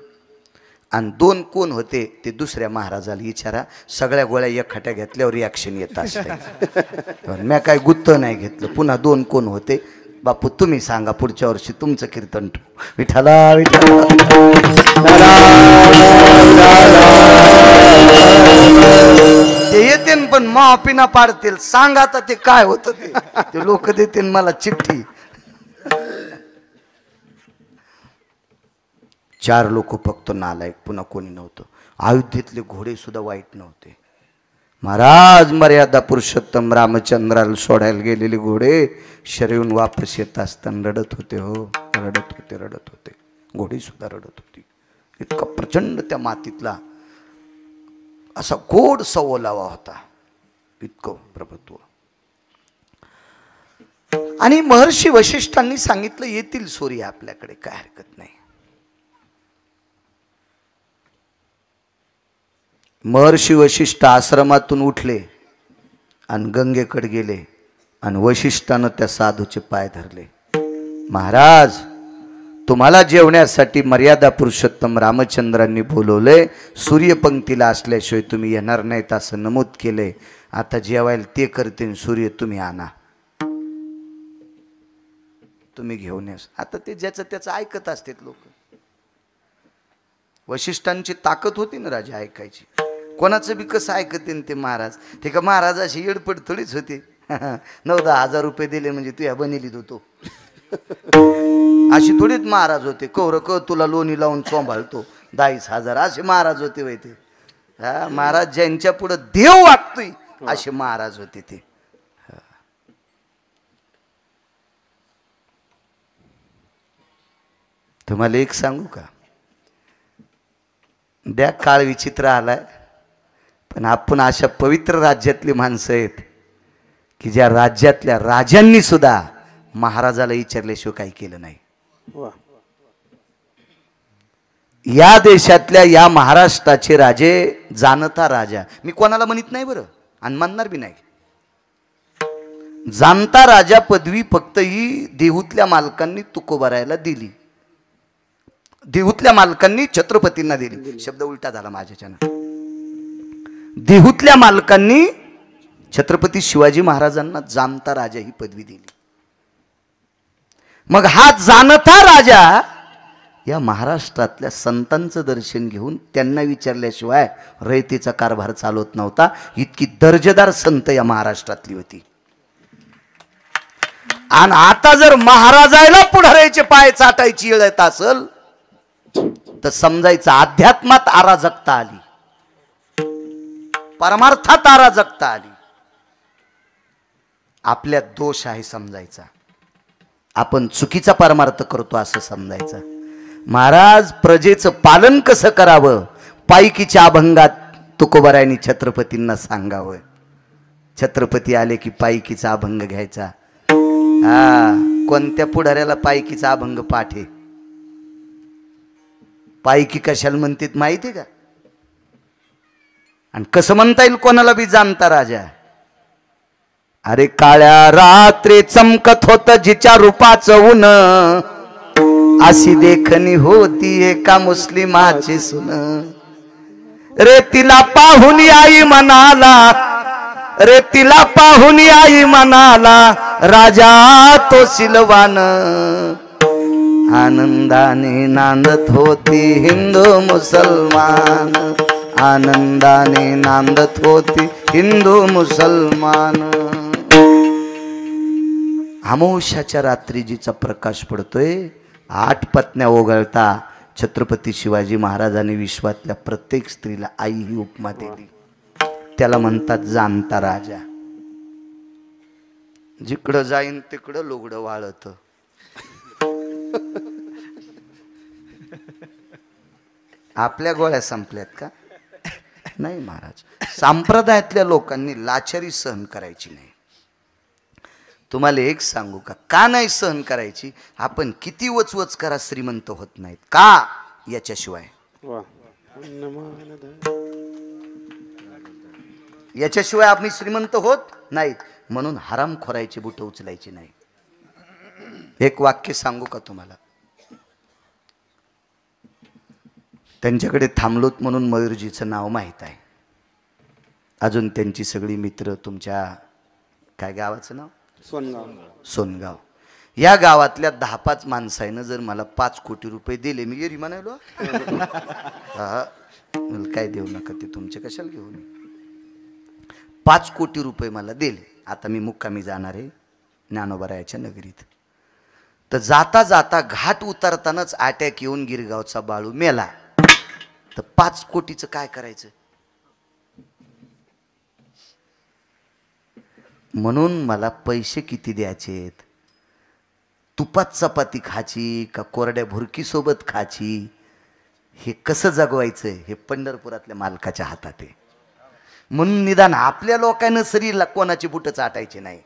A: आणि 2 कोण होते ते दुसऱ्या महाराजाला विचारा. सगळ्या गोळ्या एकखाट्या घेतल्यावर रिॲक्शन येत असते. मी काय गुत्त नाही घेतलं. पुन्हा 2 कोण होते. बापू तुम्ही सांगा, पुढच्या वर्षी तुमचं कीर्तन ठेवू. विठ्ठला विठ्ठला ते येते पण मापिना पाडतील. सांगा आता ते काय होतं. ते लोक देते मला चिठ्ठी. 4 लोक फक्त नालायक, पुन्हा कोणी नव्हतं. अयोध्येतले घोडे सुद्धा वाईट नव्हते. महाराज मर्यादा पुरुषोत्तम रामचंद्राला सोडायला गेलेले घोडे शरीरून वापस येत असताना रडत होते. हो, रडत होते, रडत होते. घोडी सुद्धा रडत होती. इतका प्रचंड त्या मातीतला असा गोड सवलावा होता, इतकं प्रभुत्व. आणि महर्षी वशिष्ठांनी सांगितलं येतील सूर्य आपल्याकडे, काय हरकत नाही. महर्षी वशिष्ठ आश्रमातून उठले आणि गंगेकडे गेले आणि वशिष्ठानं त्या साधूचे पाय धरले. महाराज तुम्हाला जेवण्यासाठी मर्यादा पुरुषोत्तम रामचंद्रांनी बोलवले. सूर्यपंक्तीला असल्याशिवाय तुम्ही येणार नाहीत असं नमूद केले. आता जेवायला ते करतील, सूर्य तुम्ही आणा, तुम्ही घेऊन या. आता ते ज्याचं त्याचं ऐकत असतात लोक. वशिष्ठांची ताकद होती ना राजा ऐकायची. कोणाचं बी कसं ऐकते ते महाराज. ते का महाराज अशी येडपड थोडीच होते. 9-10 हजार रुपये दिले म्हणजे तू या बनेलीत होतो अशी थोडीच महाराज होते. कौर क तुला लोणी लावून चोंभाळतो 10,000 असे महाराज होते वय ते. हा, महाराज ज्यांच्या पुढे देव वागतोय असे महाराज होते ते. तुम्हाला एक सांगू का, द्या काळ विचित्र आलाय, पण आपण अशा पवित्र राज्यातली माणसं आहेत की ज्या राज्यातल्या राजांनी सुद्धा महाराजाला विचारल्याशिवाय काही केलं नाही. या देशातल्या या महाराष्ट्राचे राजे जाणता राजा, मी कोणाला म्हणत नाही बरं आणि म्हणणार बी नाही. जाणता राजा पदवी फक्त ही देहूतल्या मालकांनी तुकोबारायला दिली. देहूतल्या मालकांनी छत्रपतींना दिली. शब्द उलटा झाला माझ्याच्यानं. देहूतल्या मालकांनी छत्रपती शिवाजी महाराजांना जाणता राजा ही पदवी दिली. मग हा जाणता राजा या महाराष्ट्रातल्या संतांचं दर्शन घेऊन त्यांना विचारल्याशिवाय रयतेचा कारभार चालवत नव्हता. इतकी दर्जेदार संत या महाराष्ट्रातली होती. आणि आता जर महाराजाला पुढाऱ्याचे पाय चाटायची वेळ येत असेल तर समजायचं अध्यात्मात अराजकता आली, परमार्थात अराजकता आली. आपल्यात दोष आहे समजायचा, आपण चुकीचा परमार्थ करतो असं समजायचं. महाराज प्रजेचं पालन कसं करावं पायकीच्या अभंगात तुकोबारायांनी छत्रपतींना सांगावं. छत्रपती आले की पायकीचा अभंग घ्यायचा. हा, कोणत्या पुढाऱ्याला पायकीचा अभंग पाठ आहे? पायकी कशाला म्हणतात माहिती का? आणि कसं म्हणता येईल कोणाला बी जाणता राजा? अरे काळ्या रात्री चमकत होत जिच्या रूपाचं ऊन, अशी देखणी होती एका मुस्लिमाची सुन. रे तिला पाहुनी आई म्हणाला, रे तिला पाहुनी आई म्हणाला, राजा तो सिलवान. आनंदाने नांदत होती हिंदू मुसलमान, आनंदाने नांदत होती हिंदू मुसलमान. अमावस्याच्या रात्री जिचा प्रकाश पडतोय, 8 पत्न्या ओघळता छत्रपती शिवाजी महाराजांनी विश्वातल्या प्रत्येक स्त्रीला आई ही उपमा दिली. त्याला म्हणतात जाणता राजा. जिकडं जाईन तिकडं लुगडं वाळत. आपल्या गोळ्या संपल्यात का? नाही महाराज, संप्रदायातल्या लोकांनी लाचारी सहन करायची नाही. तुम्हाला एक सांगू का नाही सहन करायची? आपण किती वचवच करा श्रीमंत होत नाहीत का याच्याशिवाय.
B: वा.
A: याच्याशिवाय आम्ही श्रीमंत होत नाहीत. म्हणून हरामखोरायची बुट उचलायची नाही. एक वाक्य सांगू का तुम्हाला? त्यांच्याकडे थांबलोत म्हणून मयूरजीचं नाव माहीत आहे. अजून त्यांची सगळी मित्र तुमच्या काय गावाचं नाव?
B: सोनगाव.
A: सोनगाव. या गावातल्या 10-5 माणसाईनं जर मला 5 कोटी रुपये दिले, मी येरी म्हणालो हा मला काय देऊ नका, ते तुमचे कशाला घेऊन. 5 कोटी रुपये मला दिले. आता मी मुक्कामी जाणार आहे ज्ञानोबारायाच्या नगरीत. तर जाता जाता घाट उतरतानाच अटॅक येऊन गिरगावचा बाळू मेला. तर 5 कोटीचं काय करायचं? म्हणून मला पैसे किती द्यायचेत? तुपात चपाती खाची का कोरड्या भुरकीसोबत खाची? हे कसं जगवायचं हे पंढरपुरातल्या मालकाच्या हातात आहे. म्हणून निदान आपल्या लोकांना शरीरला कोणाची बुटं चाटायची नाही.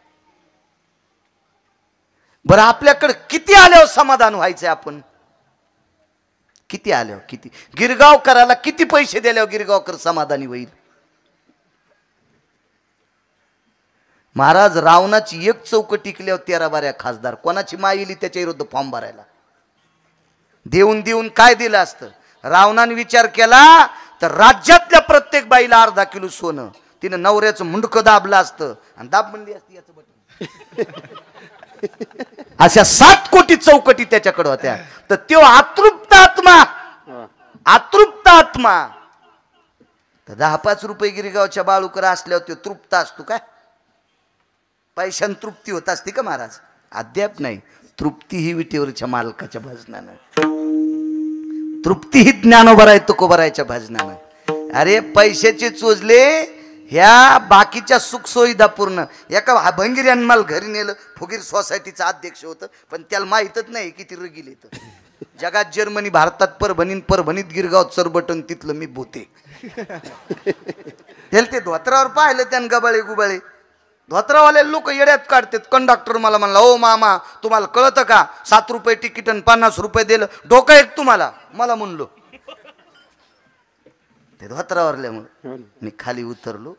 A: बरं आपल्याकडे किती आल्यावर समाधान व्हायचंय? आपण किती आल्यावर, किती गिरगावकराला किती पैसे दिल्यावर गिरगावकर समाधानी होईल? महाराज रावणाची एक चौक टिकल्यावर 13-12 खासदार. कोणाची माईली त्याच्या विरुद्ध फॉर्म भरायला? देऊन देऊन काय दिलं असतं? रावणाने विचार केला तर राज्यातल्या प्रत्येक बाईला अर्धा किलो सोनं. तिनं नवऱ्याचं मुंडकं दाबलं असतं आणि दाब म्हणली असती याचं बटन. अशा 7 कोटी चौकटी त्याच्याकडे होत्या. तर तो अतृप्त आत्मा, अतृप्त आत्मा. तर 10-5 रुपये गिरगावच्या बाळूकर असल्यावर तो तृप्त असतो काय? पैशान तृप्ती होत असते का महाराज? अद्याप नाही. तृप्ती ही विटेवरच्या मालकाच्या भजनानं, तृप्ती ही ज्ञानोबराय तुकोबरायच्या भजनानं. अरे पैशाचे चोजले ह्या बाकीच्या सुखसोयीदा पूर्ण. एका भंगिऱ्यानं मला घरी नेलं. फुगीर सोसायटीचा अध्यक्ष होतं, पण त्याला माहीतच नाही किती रगील येतं. जगात जर्मनी, भारतात परभणीत गिरगाव चरबटन तिथलं मी भूते. त्याला ते धोत्रावर पाहिलं त्यानं गबाळे गुबाळे. धोत्रावाले लोक येड्यात काढतात. कंडक्टर मला म्हणला, ओ मामा तुम्हाला कळतं का 7 रुपये तिकीट आणि 50 रुपये दिलं, डोकं एक तुम्हाला? मला म्हणलो ते धोत्रावरल्यामुळे. मी खाली उतरलो.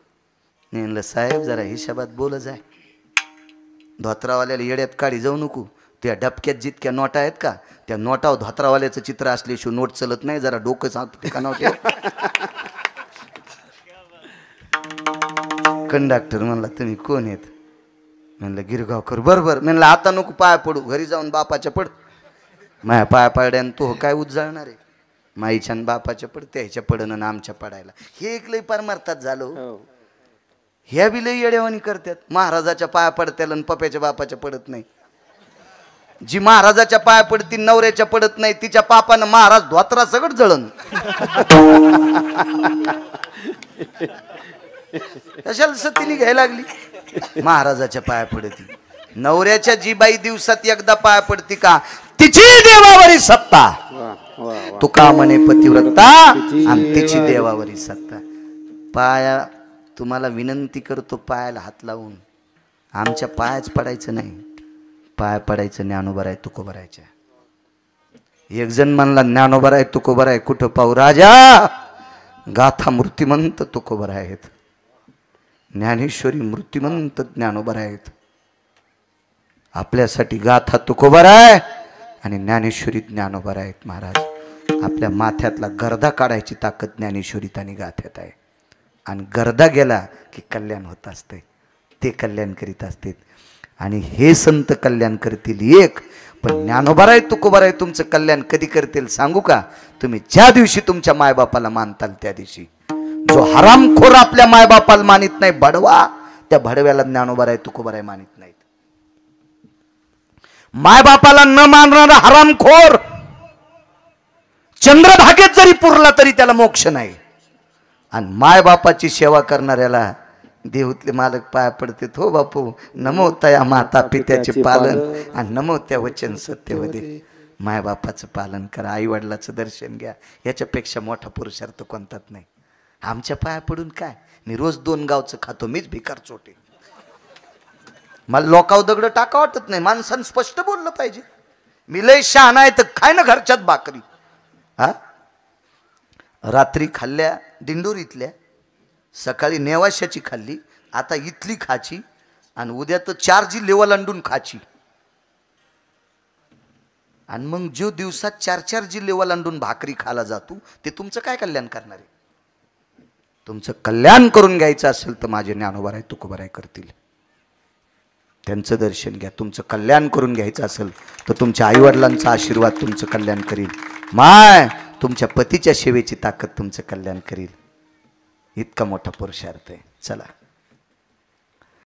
A: मी म्हणलं साहेब जरा हिशाबात बोल जाय. धोत्रावाल्याला येड्यात काढी जाऊ नको. त्या डबक्यात जितक्या नोटा आहेत का त्या नोटावर धोत्रावाल्याचं चित्र असल्याशिवाय नोट चलत नाही. जरा डोकं सांगतो ठिकाणावर ठेव. कंडक्टर म्हणला तुम्ही कोण आहेत? म्हणलं गिरगावकर. बरोबर. म्हणलं आता नको पाया पडू, घरी जाऊन बापाच्या पड. माया पाया पड्यान तो काय उजळणार आहे? माईच्या बापाच्या पड, त्याच्या पडन आणि आमच्या पडायला. हे एक लई परमार्थात झालं. ह्या बी लई येड्यावानी करतात. महाराजाच्या पाया पडत्याला आणि पप्याच्या बापाच्या पडत नाही. जी महाराजाच्या पाया पडती नवऱ्याच्या पडत नाही तिच्या पापानं महाराज धोत्रा सगळं जळण. कशाला सतीने घ्यायला लागली? महाराजाच्या पाया पडती. नवऱ्याच्या जी बाई दिवसात एकदा पाया पडती का तिची देवावरी सत्ता. तुका म्हणे पतिव्रता आणि तिची देवावरी सत्ता. पाया तुम्हाला विनंती करतो पायाला हात लावून. आमच्या पायाच पडायचं नाही, पाया पडायचं ज्ञानोबराय तुकोबरायच्या. एक जण म्हणला ज्ञानोबराय तुकोबराय कुठं पाहू राजा? गाथा मूर्तिमंत तुकोबराय आहेत. ज्ञानेश्वरी मूर्तिमंत ज्ञानोबराय आहेत. आपल्यासाठी गाथा तुकोबराय आणि ज्ञानेश्वरी ज्ञानोबराय आहेत. महाराज आपल्या माथ्यातला गर्दा काढायची ताकद ज्ञानेश्वरीत आणि गाथ्यात आहे. आणि गर्दा गेला की कल्याण होत असते. ते कल्याण करीत असते. आणि हे संत कल्याण करतील एक, पण ज्ञानोबाराय तुकोबाराय तुमचं कल्याण कधी करतील सांगू का? तुम्ही ज्या दिवशी तुमच्या मायबापाला मानताल त्या दिवशी. जो हरामखोर आपल्या मायबापाला मानित नाही भडवा, त्या भडव्याला ज्ञानोबाराय तुकोबाराय मानित नाहीत. मायबापाला न मानणारा हरामखोर चंद्रभागेत जरी पुरला तरी त्याला मोक्ष नाही. आणि मायबापाची सेवा करणाऱ्याला देऊतले मालक पाया पडते. हो बापू, नमो तया माता पित्याचे पालन आणि नमो त्या वचन सत्यवदे. मायबापाचं पालन करा, आई वडिलाचं दर्शन घ्या, याच्यापेक्षा मोठा पुरुषार्थ कोणताच नाही. आमच्या पाया पडून काय, मी रोज 2 गावचं खातो, मीच भिकार चोटे. मला लोकाव दगड टाका वाटत नाही, माणसानं स्पष्ट बोललं पाहिजे. मी लय शहाणा आहे तर खाय ना घरच्यात भाकरी. हा, रात्री खाल्ल्या दिंडोरीतल्या, सकाळी नेवाशाची खाल्ली, आता इथली खाची, आणि उद्या तर 4 जिल्हे ओलांडून खाची. आणि मग जो दिवसात 4 जिल्हे ओलांडून भाकरी खाला जातो ते तुमचं काय कल्याण करणार आहे? तुमचं कल्याण करून घ्यायचं असेल तर माझे ज्ञानोबाराय तुकोबाराय करतील. त्यांचं दर्शन घ्या. तुमचं कल्याण करून घ्यायचं असेल तर तुमच्या आईवडिलांचा आशीर्वाद तुमचं कल्याण करील. माय तुमच्या पतीच्या सेवेची ताकद तुमचं कल्याण करील. इतका मोठा पुरुषार्थ आहे. चला.